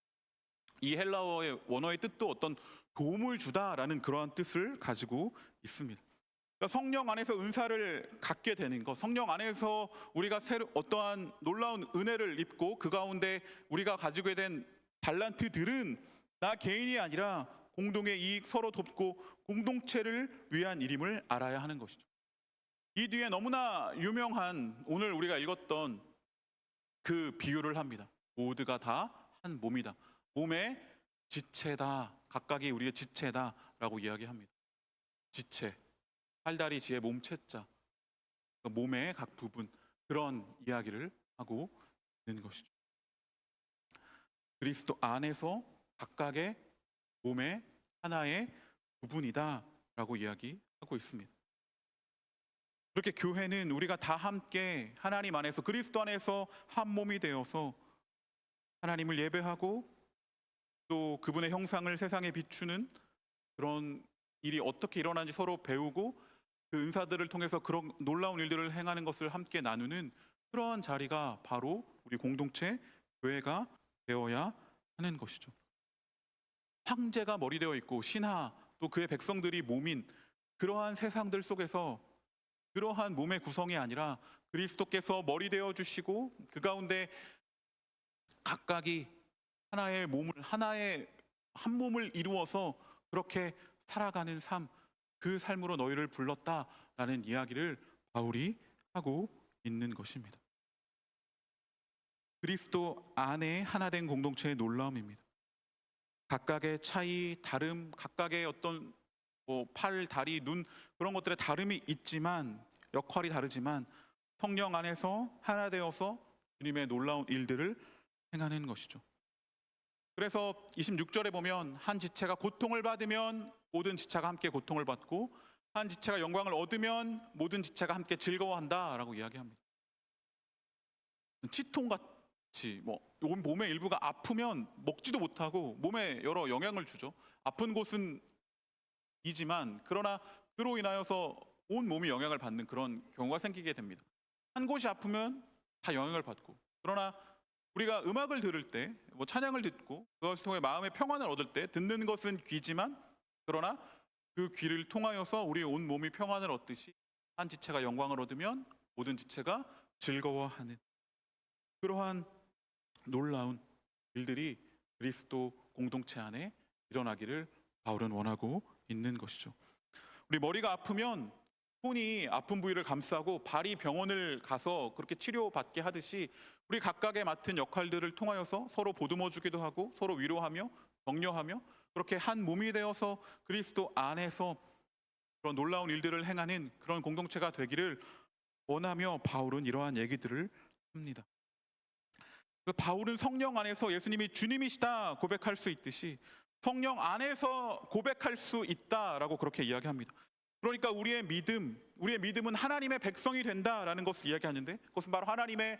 Speaker 5: 이 헬라어의 원어의 뜻도 어떤 도움을 주다라는 그러한 뜻을 가지고 있습니다. 그러니까 성령 안에서 은사를 갖게 되는 것, 성령 안에서 우리가 어떠한 놀라운 은혜를 입고 그 가운데 우리가 가지게 된 달란트들은 나 개인이 아니라 공동의 이익, 서로 돕고 공동체를 위한 일임을 알아야 하는 것이죠. 이 뒤에 너무나 유명한 오늘 우리가 읽었던 그 비유를 합니다. 모두가 다 한 몸이다. 몸의 지체다. 각각이 우리의 지체다라고 이야기합니다. 지체, 팔다리 지혜 몸체자, 그러니까 몸의 각 부분 그런 이야기를 하고 있는 것이죠. 그리스도 안에서 각각의 몸의 하나의 부분이다라고 이야기하고 있습니다. 그렇게 교회는 우리가 다 함께 하나님 안에서 그리스도 안에서 한 몸이 되어서 하나님을 예배하고 또 그분의 형상을 세상에 비추는 그런 일이 어떻게 일어나는지 서로 배우고 그 은사들을 통해서 그런 놀라운 일들을 행하는 것을 함께 나누는 그러한 자리가 바로 우리 공동체 교회가 되어야 하는 것이죠. 황제가 머리 되어 있고 신하 또 그의 백성들이 몸인 그러한 세상들 속에서 그러한 몸의 구성이 아니라 그리스도께서 머리 되어 주시고 그 가운데 각각이 하나의 몸을, 하나의 한 몸을 이루어서 그렇게 살아가는 삶, 그 삶으로 너희를 불렀다라는 이야기를 바울이 하고 있는 것입니다. 그리스도 안에 하나 된 공동체의 놀라움입니다. 각각의 차이, 다름, 각각의 어떤 팔, 다리, 눈 그런 것들의 다름이 있지만, 역할이 다르지만 성령 안에서 하나 되어서 주님의 놀라운 일들을 행하는 것이죠. 그래서 26절에 보면 한 지체가 고통을 받으면 모든 지체가 함께 고통을 받고, 한 지체가 영광을 얻으면 모든 지체가 함께 즐거워한다라고 이야기합니다. 치통같이 온 몸의 일부가 아프면 먹지도 못하고 몸에 여러 영향을 주죠. 아픈 곳은 이지만 그러나 그로 인하여서 온 몸이 영향을 받는 그런 경우가 생기게 됩니다. 한 곳이 아프면 다 영향을 받고, 그러나 우리가 음악을 들을 때, 찬양을 듣고 그것을 통해 마음의 평안을 얻을 때 듣는 것은 귀지만, 그러나 그 귀를 통하여서 우리의 온 몸이 평안을 얻듯이 한 지체가 영광을 얻으면 모든 지체가 즐거워하는 그러한 놀라운 일들이 그리스도 공동체 안에 일어나기를 바울은 원하고 있는 것이죠. 우리 머리가 아프면 손이 아픈 부위를 감싸고 발이 병원을 가서 그렇게 치료받게 하듯이 우리 각각의 맡은 역할들을 통하여서 서로 보듬어 주기도 하고 서로 위로하며 격려하며 그렇게 한 몸이 되어서 그리스도 안에서 그런 놀라운 일들을 행하는 그런 공동체가 되기를 원하며 바울은 이러한 얘기들을 합니다. 바울은 성령 안에서 예수님이 주님이시다 고백할 수 있듯이 성령 안에서 고백할 수 있다라고 그렇게 이야기합니다. 그러니까 우리의 믿음은 하나님의 백성이 된다라는 것을 이야기하는데, 그것은 바로 하나님의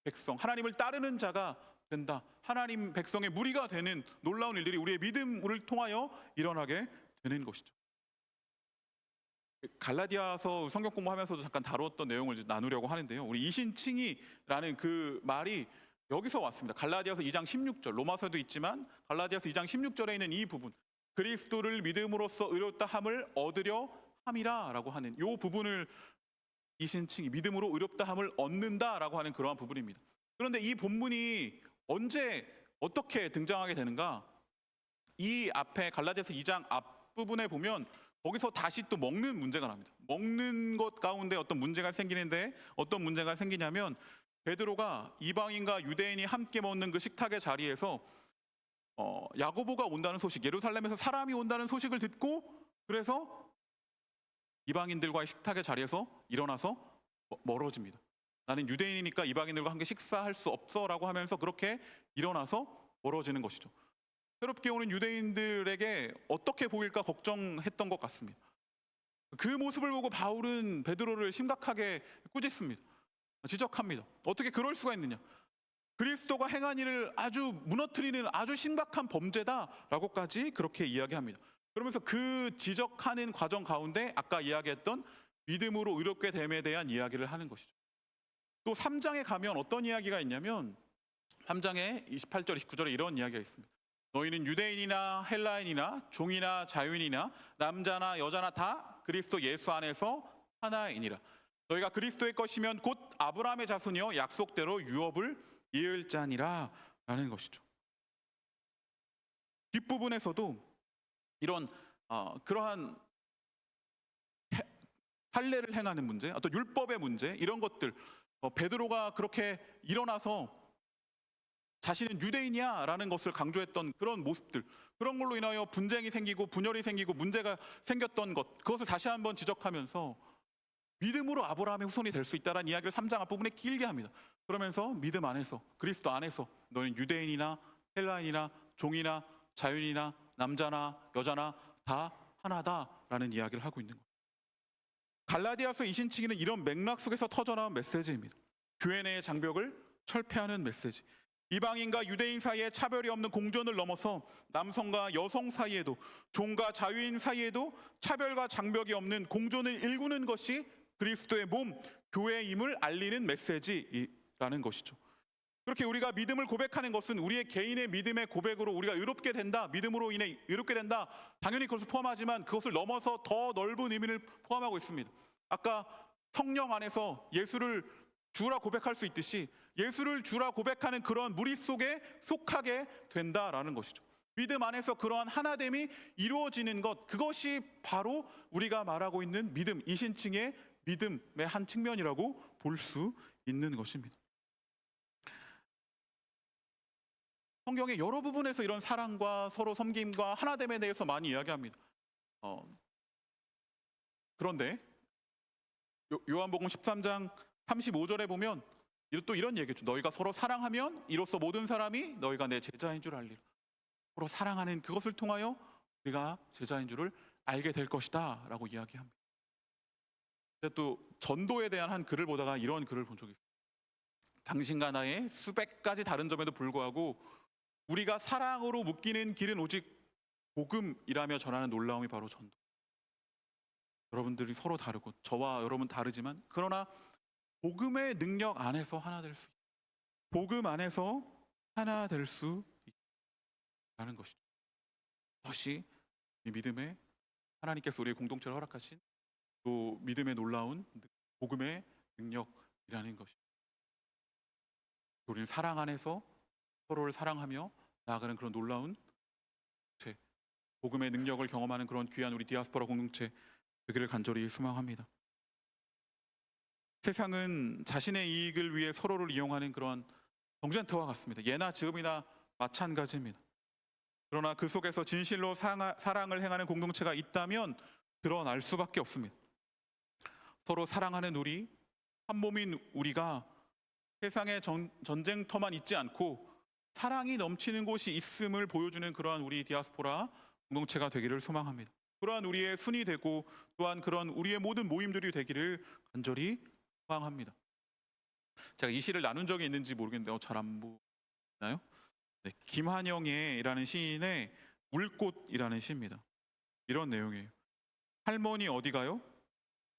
Speaker 5: 백성, 하나님을 따르는 자가 된다. 하나님 백성의 무리가 되는 놀라운 일들이 우리의 믿음을 통하여 일어나게 되는 것이죠. 갈라디아서 성경 공부하면서도 잠깐 다루었던 내용을 나누려고 하는데요. 우리 이신칭이라는 그 말이 여기서 왔습니다. 갈라디아서 2장 16절, 로마서에도 있지만 갈라디아서 2장 16절에 있는 이 부분, 그리스도를 믿음으로써 의롭다 함을 얻으려 함이라라고 하는 이 부분을 이신칭이 믿음으로 의롭다 함을 얻는다라고 하는 그러한 부분입니다. 그런데 이 본문이 언제 어떻게 등장하게 되는가? 이 앞에 갈라디아서 2장 앞부분에 보면 거기서 다시 또 먹는 문제가 납니다. 먹는 것 가운데 어떤 문제가 생기는데, 어떤 문제가 생기냐면 베드로가 이방인과 유대인이 함께 먹는 그 식탁의 자리에서 야고보가 온다는 소식, 예루살렘에서 사람이 온다는 소식을 듣고, 그래서 이방인들과의 식탁의 자리에서 일어나서 멀어집니다. 나는 유대인이니까 이방인들과 함께 식사할 수 없어라고 하면서 그렇게 일어나서 멀어지는 것이죠. 새롭게 오는 유대인들에게 어떻게 보일까 걱정했던 것 같습니다. 그 모습을 보고 바울은 베드로를 심각하게 꾸짖습니다. 지적합니다. 어떻게 그럴 수가 있느냐? 그리스도가 행한 일을 아주 무너뜨리는 아주 심각한 범죄다라고까지 그렇게 이야기합니다. 그러면서 그 지적하는 과정 가운데 아까 이야기했던 믿음으로 의롭게 됨에 대한 이야기를 하는 것이죠. 또 3장에 가면 어떤 이야기가 있냐면 3장에 28절, 29절에 이런 이야기가 있습니다. 너희는 유대인이나 헬라인이나 종이나 자유인이나 남자나 여자나 다 그리스도 예수 안에서 하나이니라. 너희가 그리스도의 것이면 곧 아브라함의 자손이여 약속대로 유업을 이을 자니라 라는 것이죠. 뒷부분에서도 이런 그러한 할례를 행하는 문제, 어떤 율법의 문제, 이런 것들, 베드로가 그렇게 일어나서 자신은 유대인이야 라는 것을 강조했던 그런 모습들, 그런 걸로 인하여 분쟁이 생기고 분열이 생기고 문제가 생겼던 것, 그것을 다시 한번 지적하면서 믿음으로 아브라함의 후손이 될 수 있다는 이야기를 3장 앞부분에 길게 합니다. 그러면서 믿음 안에서, 그리스도 안에서 너희는 유대인이나 헬라인이나 종이나 자유인이나 남자나 여자나 다 하나다라는 이야기를 하고 있는 거예요. 갈라디아서 이신칭이는 이런 맥락 속에서 터져나온 메시지입니다. 교회 내의 장벽을 철폐하는 메시지. 이방인과 유대인 사이에 차별이 없는 공존을 넘어서 남성과 여성 사이에도, 종과 자유인 사이에도 차별과 장벽이 없는 공존을 일구는 것이 그리스도의 몸, 교회임을 알리는 메시지라는 것이죠. 그렇게 우리가 믿음을 고백하는 것은 우리의 개인의 믿음의 고백으로 우리가 의롭게 된다, 믿음으로 인해 의롭게 된다, 당연히 그것을 포함하지만 그것을 넘어서 더 넓은 의미를 포함하고 있습니다. 아까 성령 안에서 예수를 주라 고백할 수 있듯이 예수를 주라 고백하는 그런 무리 속에 속하게 된다라는 것이죠. 믿음 안에서 그러한 하나됨이 이루어지는 것, 그것이 바로 우리가 말하고 있는 믿음, 이신층의 믿음의 한 측면이라고 볼 수 있는 것입니다. 성경의 여러 부분에서 이런 사랑과 서로 섬김과 하나됨에 대해서 많이 이야기합니다. 그런데 요한복음 13장 35절에 보면 또 이런 얘기죠. 너희가 서로 사랑하면 이로써 모든 사람이 너희가 내 제자인 줄 알리라. 서로 사랑하는 그것을 통하여 우리가 제자인 줄을 알게 될 것이다 라고 이야기합니다. 또 전도에 대한 한 글을 보다가 이런 글을 본 적이 있어요. 당신과 나의 수백 가지 다른 점에도 불구하고 우리가 사랑으로 묶이는 길은 오직 복음이라며 전하는 놀라움이 바로 전도. 여러분들이 서로 다르고 저와 여러분 다르지만 그러나 복음의 능력 안에서 하나 될 수 있다. 복음 안에서 하나 될 수 있다는 것이죠. 그것이 이 믿음의 하나님께서 우리의 공동체를 허락하신 또 믿음의 놀라운 복음의 능력이라는 것이죠. 우리는 사랑 안에서 서로를 사랑하며 나아가는 그런 놀라운 복음의 능력을 경험하는 그런 귀한 우리 디아스포라 공동체 되기를 간절히 소망합니다. 세상은 자신의 이익을 위해 서로를 이용하는 그런 경쟁터와 같습니다. 예나 지금이나 마찬가지입니다. 그러나 그 속에서 진실로 사랑을 행하는 공동체가 있다면 드러날 수밖에 없습니다. 서로 사랑하는 우리, 한 몸인 우리가 세상의 전쟁터만 있지 않고 사랑이 넘치는 곳이 있음을 보여주는 그러한 우리 디아스포라 공동체가 되기를 소망합니다. 그러한 우리의 순이 되고 또한 그런 우리의 모든 모임들이 되기를 간절히 소망합니다. 제가 이 시를 나눈 적이 있는지 모르겠는데 잘 안 보나요? 네, 김한영이라는 시인의 울꽃이라는 시입니다. 이런 내용이에요. 할머니 어디 가요?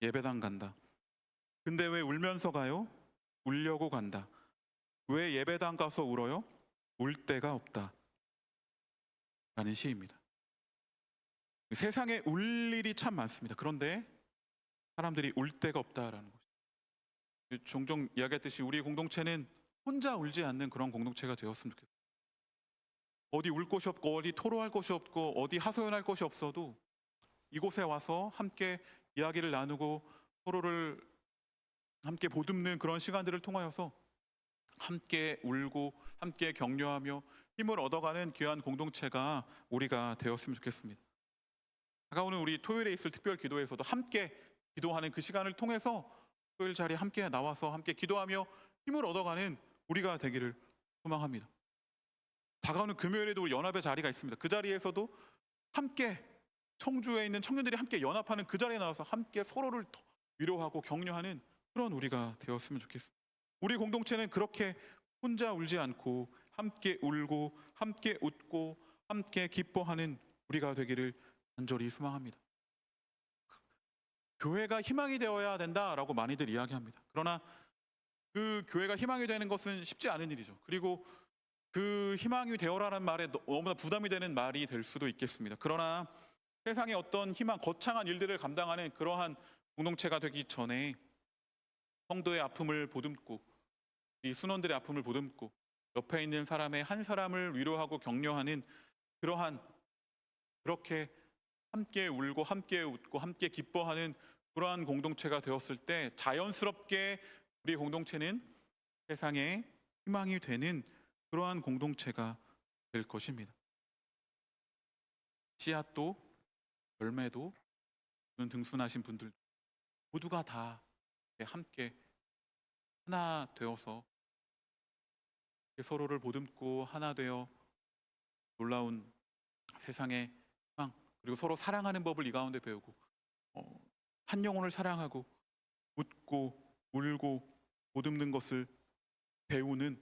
Speaker 5: 예배당 간다. 근데 왜 울면서 가요? 울려고 간다. 왜 예배당 가서 울어요? 울 데가 없다. 라는 시입니다. 세상에 울 일이 참 많습니다. 그런데 사람들이 울 데가 없다라는 것이죠. 종종 이야기했듯이 우리 공동체는 혼자 울지 않는 그런 공동체가 되었으면 좋겠어요. 어디 울 곳이 없고 어디 토로할 곳이 없고 어디 하소연할 곳이 없어도 이곳에 와서 함께 이야기를 나누고 서로를 함께 보듬는 그런 시간들을 통하여서 함께 울고 함께 격려하며 힘을 얻어가는 귀한 공동체가 우리가 되었으면 좋겠습니다. 다가오는 우리 토요일에 있을 특별 기도에서도 함께 기도하는 그 시간을 통해서 토요일 자리에 함께 나와서 함께 기도하며 힘을 얻어가는 우리가 되기를 소망합니다. 다가오는 금요일에도 우리 연합의 자리가 있습니다. 그 자리에서도 함께 청주에 있는 청년들이 함께 연합하는 그 자리에 나와서 함께 서로를 위로하고 격려하는 그런 우리가 되었으면 좋겠습니다. 우리 공동체는 그렇게 혼자 울지 않고 함께 울고 함께 웃고 함께 기뻐하는 우리가 되기를 간절히 소망합니다. 교회가 희망이 되어야 된다라고 많이들 이야기합니다. 그러나 그 교회가 희망이 되는 것은 쉽지 않은 일이죠. 그리고 그 희망이 되어라는 말에 너무나 부담이 되는 말이 될 수도 있겠습니다. 그러나 세상의 어떤 희망, 거창한 일들을 감당하는 그러한 공동체가 되기 전에 성도의 아픔을 보듬고 이 순원들의 아픔을 보듬고 옆에 있는 사람의 한 사람을 위로하고 격려하는 그러한 그렇게 함께 울고 함께 웃고 함께 기뻐하는 그러한 공동체가 되었을 때 자연스럽게 우리 공동체는 세상에 희망이 되는 그러한 공동체가 될 것입니다. 씨앗도 열매도 등순하신 분들 모두가 다 함께 하나 되어서 서로를 보듬고 하나 되어 놀라운 세상의 희망 그리고 서로 사랑하는 법을 이 가운데 배우고 한 영혼을 사랑하고 웃고 울고 보듬는 것을 배우는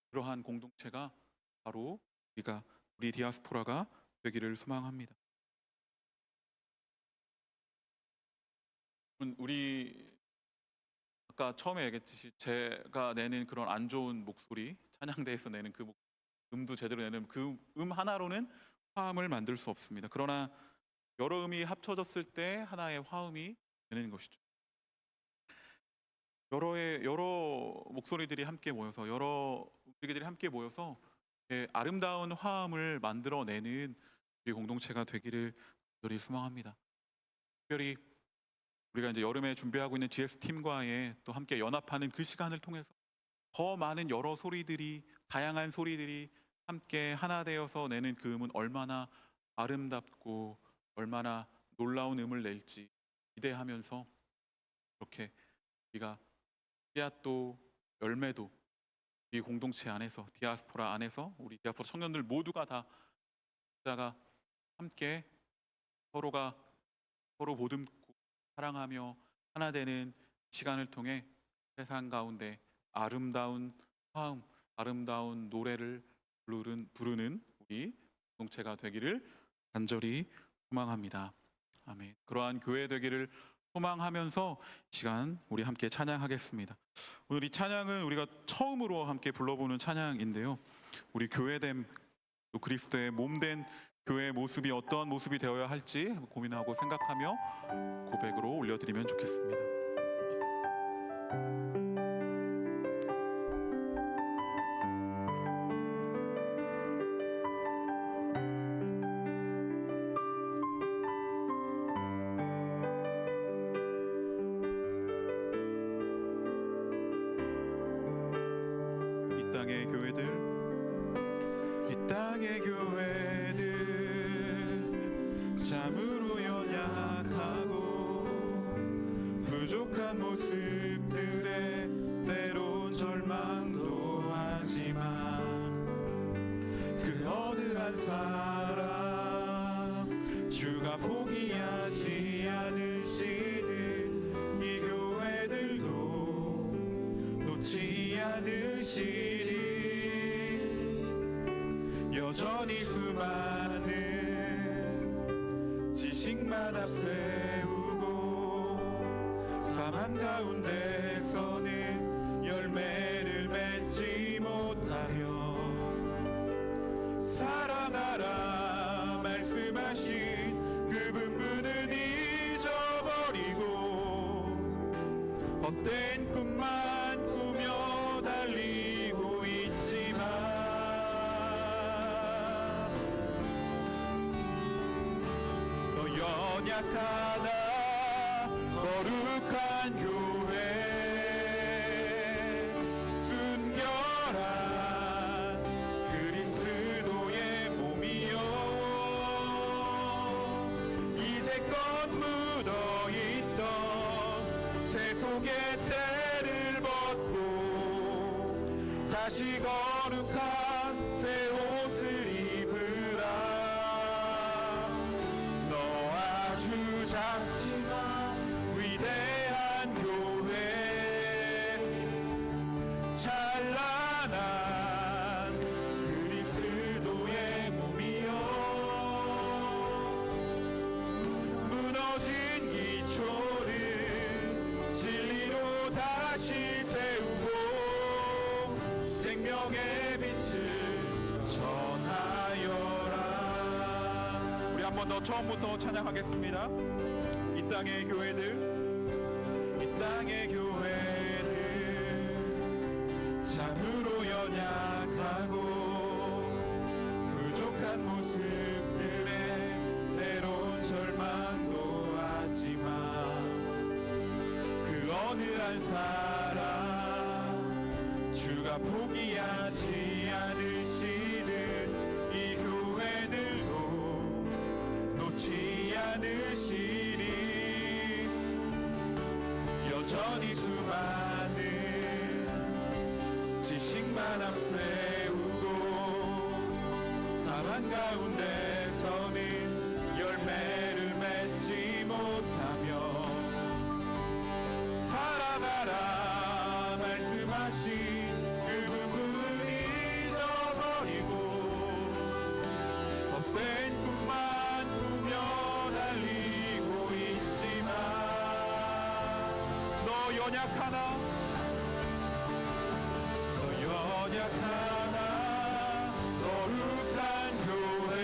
Speaker 5: 그러한 공동체가 바로 우리 디아스포라가 되기를 소망합니다. 우리 아까 처음에 얘기했듯이 제가 내는 그런 안 좋은 목소리, 찬양대에서 내는 그 음도 제대로 내는 그 음 하나로는 화음을 만들 수 없습니다. 그러나 여러 음이 합쳐졌을 때 하나의 화음이 되는 것이죠. 여러 목소리들이 함께 모여서 여러 우리들이 함께 모여서 아름다운 화음을 만들어내는 우리 공동체가 되기를 간절히 소망합니다. 특별히 우리가 이제 여름에 준비하고 있는 GS 팀과의 또 함께 연합하는 그 시간을 통해서 더 많은 여러 소리들이 다양한 소리들이 함께 하나 되어서 내는 그 음은 얼마나 아름답고 얼마나 놀라운 음을 낼지 기대하면서 그렇게 우리가 씨앗도 열매도 이 공동체 안에서 디아스포라 안에서 우리 디아스포라 청년들 모두가 다 함께 서로가 서로 보듬고 사랑하며 하나 되는 시간을 통해 세상 가운데 아름다운 화음, 아름다운 노래를 부르는 우리 공동체가 되기를 간절히 소망합니다. 아멘. 그러한 교회 되기를 소망하면서 시간 우리 함께 찬양하겠습니다. 오늘 이 찬양은 우리가 처음으로 함께 불러보는 찬양인데요. 우리 교회됨, 또 그리스도의 몸된 교회의 모습이 어떤 모습이 되어야 할지 고민하고 생각하며 고백으로 올려드리면 좋겠습니다. 이 땅의 교회들, 이 땅의 교회들 참으로 연약하고 부족한 모습들에 때론 절망도 하지만 그 어느 한 사람 주가 포기하지 않으시듯 이 교회들도 놓지 않으시리. 여전히 수많은 지식만 앞세우고 삶 한가운데서는 열매를 맺지 못하며 사랑하라 말씀하신 그 분부는 잊어버리고 헛된 꿈만 꾸며 달리고 있지만 연약하다 거룩한 교회 순결한 그리스도의 몸이요 이제껏 묻어있던 세속의 때를 벗고 다시 거룩한 새 옷을 입으라. 작지만 위대한 교회 찬란한 그리스도의 몸이요 무너진 기초를 진리로 다시 세우고 생명의 빛을 전하여라. 우리 한 번 더 처음부터 찬양하겠습니다. 이 땅의 교회들, 이 땅의 교회들 참으로 연약하고 부족한 모습들에 때론 절망도 하지만 그 어느 한 사람 주가 포기하지 않으시는 이 교회들도 놓지 않으시니 여전히 수많은 지식만 앞세우고 삶 한가운데서는 열매를 맺지 못하며 살아가라 말씀하신 그 부분 잊어버리고 헛된 꿈만 꾸며 달리고 있지만 너 연약하나 너 연약하나 거룩한 교회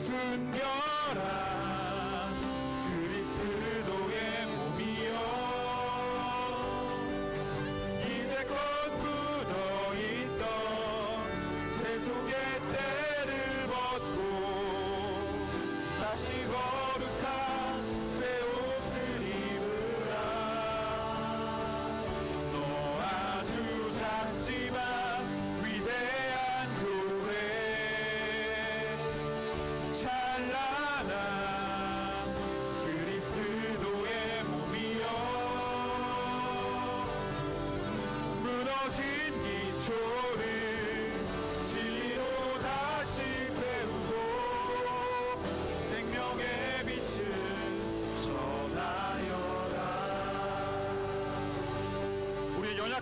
Speaker 5: 순결한 그리스도의 몸이여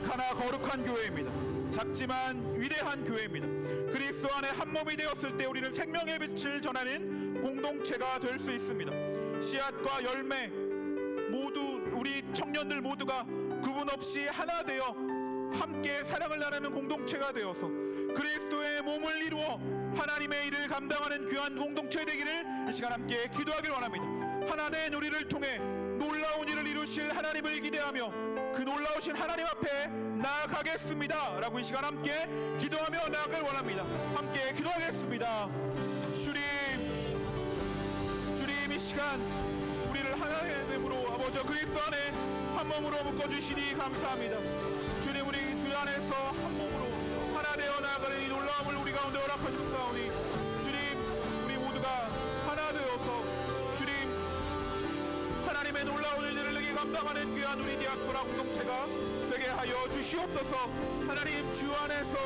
Speaker 5: 하나 거룩한 교회입니다. 작지만 위대한 교회입니다. 그리스도 안에 한 몸이 되었을 때 우리는 생명의 빛을 전하는 공동체가 될 수 있습니다. 씨앗과 열매 모두 우리 청년들 모두가 구분 없이 하나 되어 함께 사랑을 나누는 공동체가 되어서 그리스도의 몸을 이루어 하나님의 일을 감당하는 귀한 공동체 되기를 이 시간 함께 기도하길 원합니다. 하나 된 우리를 통해 놀라운 일을 이루실 하나님을 기대하며 그 놀라우신 하나님 앞에 나아가겠습니다 라고 이 시간 함께 기도하며 나아가길 원합니다. 함께 기도하겠습니다. 주님 이 시간 우리를 하나의 됨으로 아버지 그리스도 안에 한 몸으로 묶어주시니 감사합니다. 주님 우리 주 안에서 한 몸으로 하나 되어 나아가는 이 놀라움을 우리 가운데 허락하셨사오니 주님 우리 모두가 하나 되어서 주님 하나님의 놀라운 일들을 내게 감당하는 귀한 우리 디아스포라 공동체가 되게 하여 주시옵소서. 하나님 주 안에서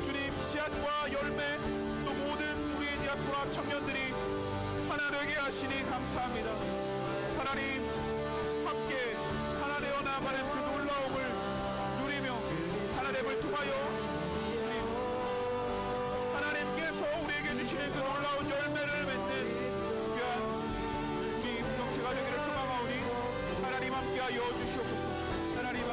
Speaker 5: 주님 씨앗과 열매 또 모든 우리 디아스포라 청년들이 하나 되게 하시니 감사합니다. 하나님 함께 하나 되어 나아가는 그 놀라움을 누리며 하나됨을 통하여 주님 하나님께서 우리에게 주시는 그 놀라운 열매를 맺는 귀한 우리 공동체가 되기를 소망하오니 하나님 함께하여 주시옵소서. 하나님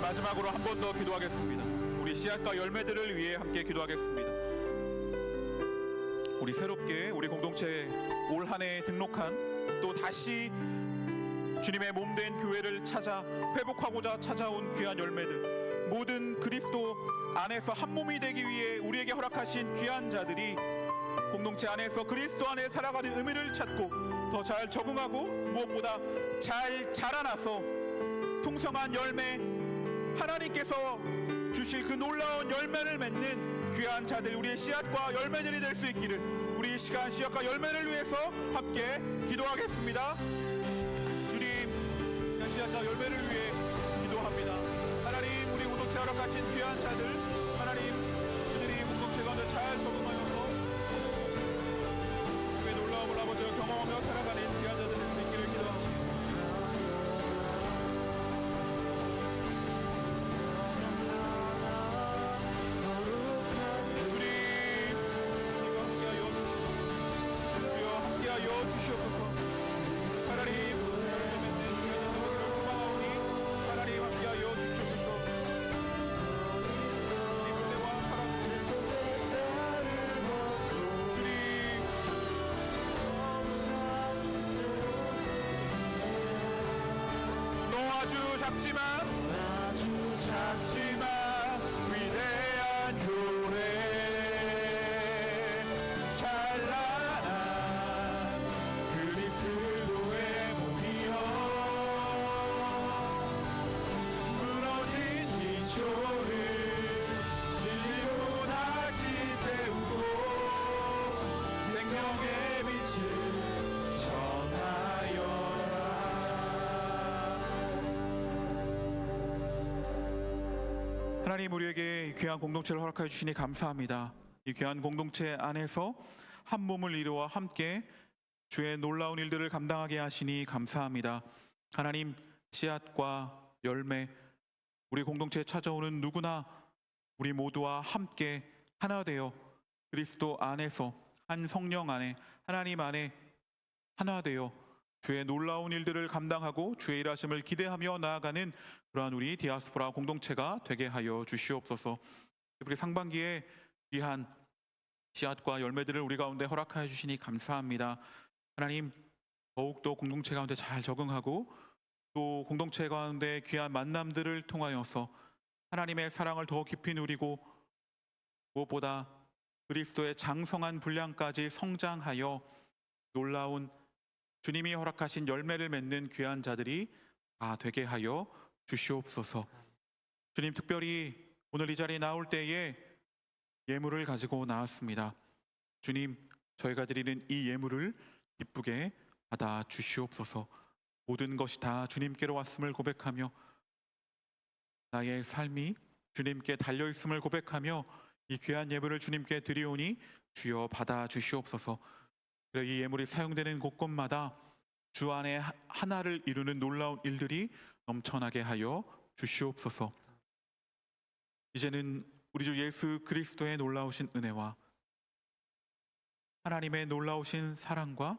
Speaker 5: 마지막으로 한 번 더 기도하겠습니다. 우리 씨앗과 열매들을 위해 함께 기도하겠습니다. 우리 새롭게 우리 공동체 올 한 해 등록한 또 다시 주님의 몸된 교회를 찾아 회복하고자 찾아온 귀한 열매들 모든 그리스도 안에서 한 몸이 되기 위해 우리에게 허락하신 귀한 자들이 공동체 안에서 그리스도 안에 살아가는 의미를 찾고 더 잘 적응하고 무엇보다 잘 자라나서 풍성한 열매 하나님께서 주실 그 놀라운 열매를 맺는 귀한 자들 우리의 씨앗과 열매들이 될 수 있기를 우리 시간 씨앗과 열매를 위해서 함께 기도하겠습니다. 주님 시간 씨앗과 열매를 위해 기도합니다. 하나님 우리 공동체 허락하신 귀한 자들 하나님 그들이 공동체 가운데 잘 적응하여서 주의 놀라움을 아버지와 경험하며 살아가는 귀한 자들 될 수 있기를 기도합니다. 주시옵소서. 하나님 소망하오니 하나님 함께하여 주시옵소서. 주님 은혜와 사랑 주님 너 아주 작지만 위대한 교회 찬란한 그리스도의 몸이여 무너진 기초를 진리로 다시 세우고 생명의 빛을 전하여라. 하나님 우리에게 귀한 공동체를 허락하여 주시니 감사합니다. 이 귀한 공동체 안에서 한 몸을 이루어 함께 주의 놀라운 일들을 감당하게 하시니 감사합니다. 하나님 씨앗과 열매 우리 공동체에 찾아오는 누구나 우리 모두와 함께 하나 되어 그리스도 안에서 한 성령 안에 하나님 안에 하나 되어 주의 놀라운 일들을 감당하고 주의 일하심을 기대하며 나아가는 그러한 우리 디아스포라 공동체가 되게 하여 주시옵소서. 우리 상반기에 귀한 씨앗과 열매들을 우리 가운데 허락하여 주시니 감사합니다. 하나님 더욱더 공동체 가운데 잘 적응하고 또 공동체 가운데 귀한 만남들을 통하여서 하나님의 사랑을 더 깊이 누리고 무엇보다 그리스도의 장성한 분량까지 성장하여 놀라운 주님이 허락하신 열매를 맺는 귀한 자들이 다 되게 하여 주시옵소서. 주님, 특별히 오늘 이 자리에 나올 때에 예물을 가지고 나왔습니다. 주님, 저희가 드리는 이 예물을 기쁘게 받아 주시옵소서. 모든 것이 다 주님께로 왔음을 고백하며 나의 삶이 주님께 달려 있음을 고백하며 이 귀한 예물을 주님께 드리오니 주여 받아 주시옵소서. 그래 이 예물이 사용되는 곳곳마다 주 안에 하나를 이루는 놀라운 일들이 넘쳐나게 하여 주시옵소서. 이제는 우리 주 예수 그리스도의 놀라우신 은혜와 하나님의 놀라우신 사랑과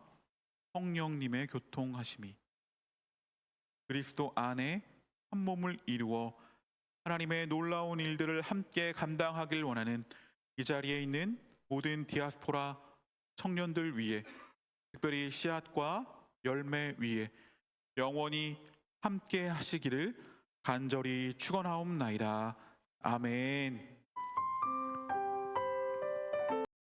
Speaker 5: 성령님의 교통하심이 그리스도 안에 한 몸을 이루어 하나님의 놀라운 일들을 함께 감당하길 원하는 이 자리에 있는 모든 디아스포라 청년들 위에, 특별히 씨앗과 열매 위에 영원히 함께 하시기를 간절히 축원하옵나이다. 아멘.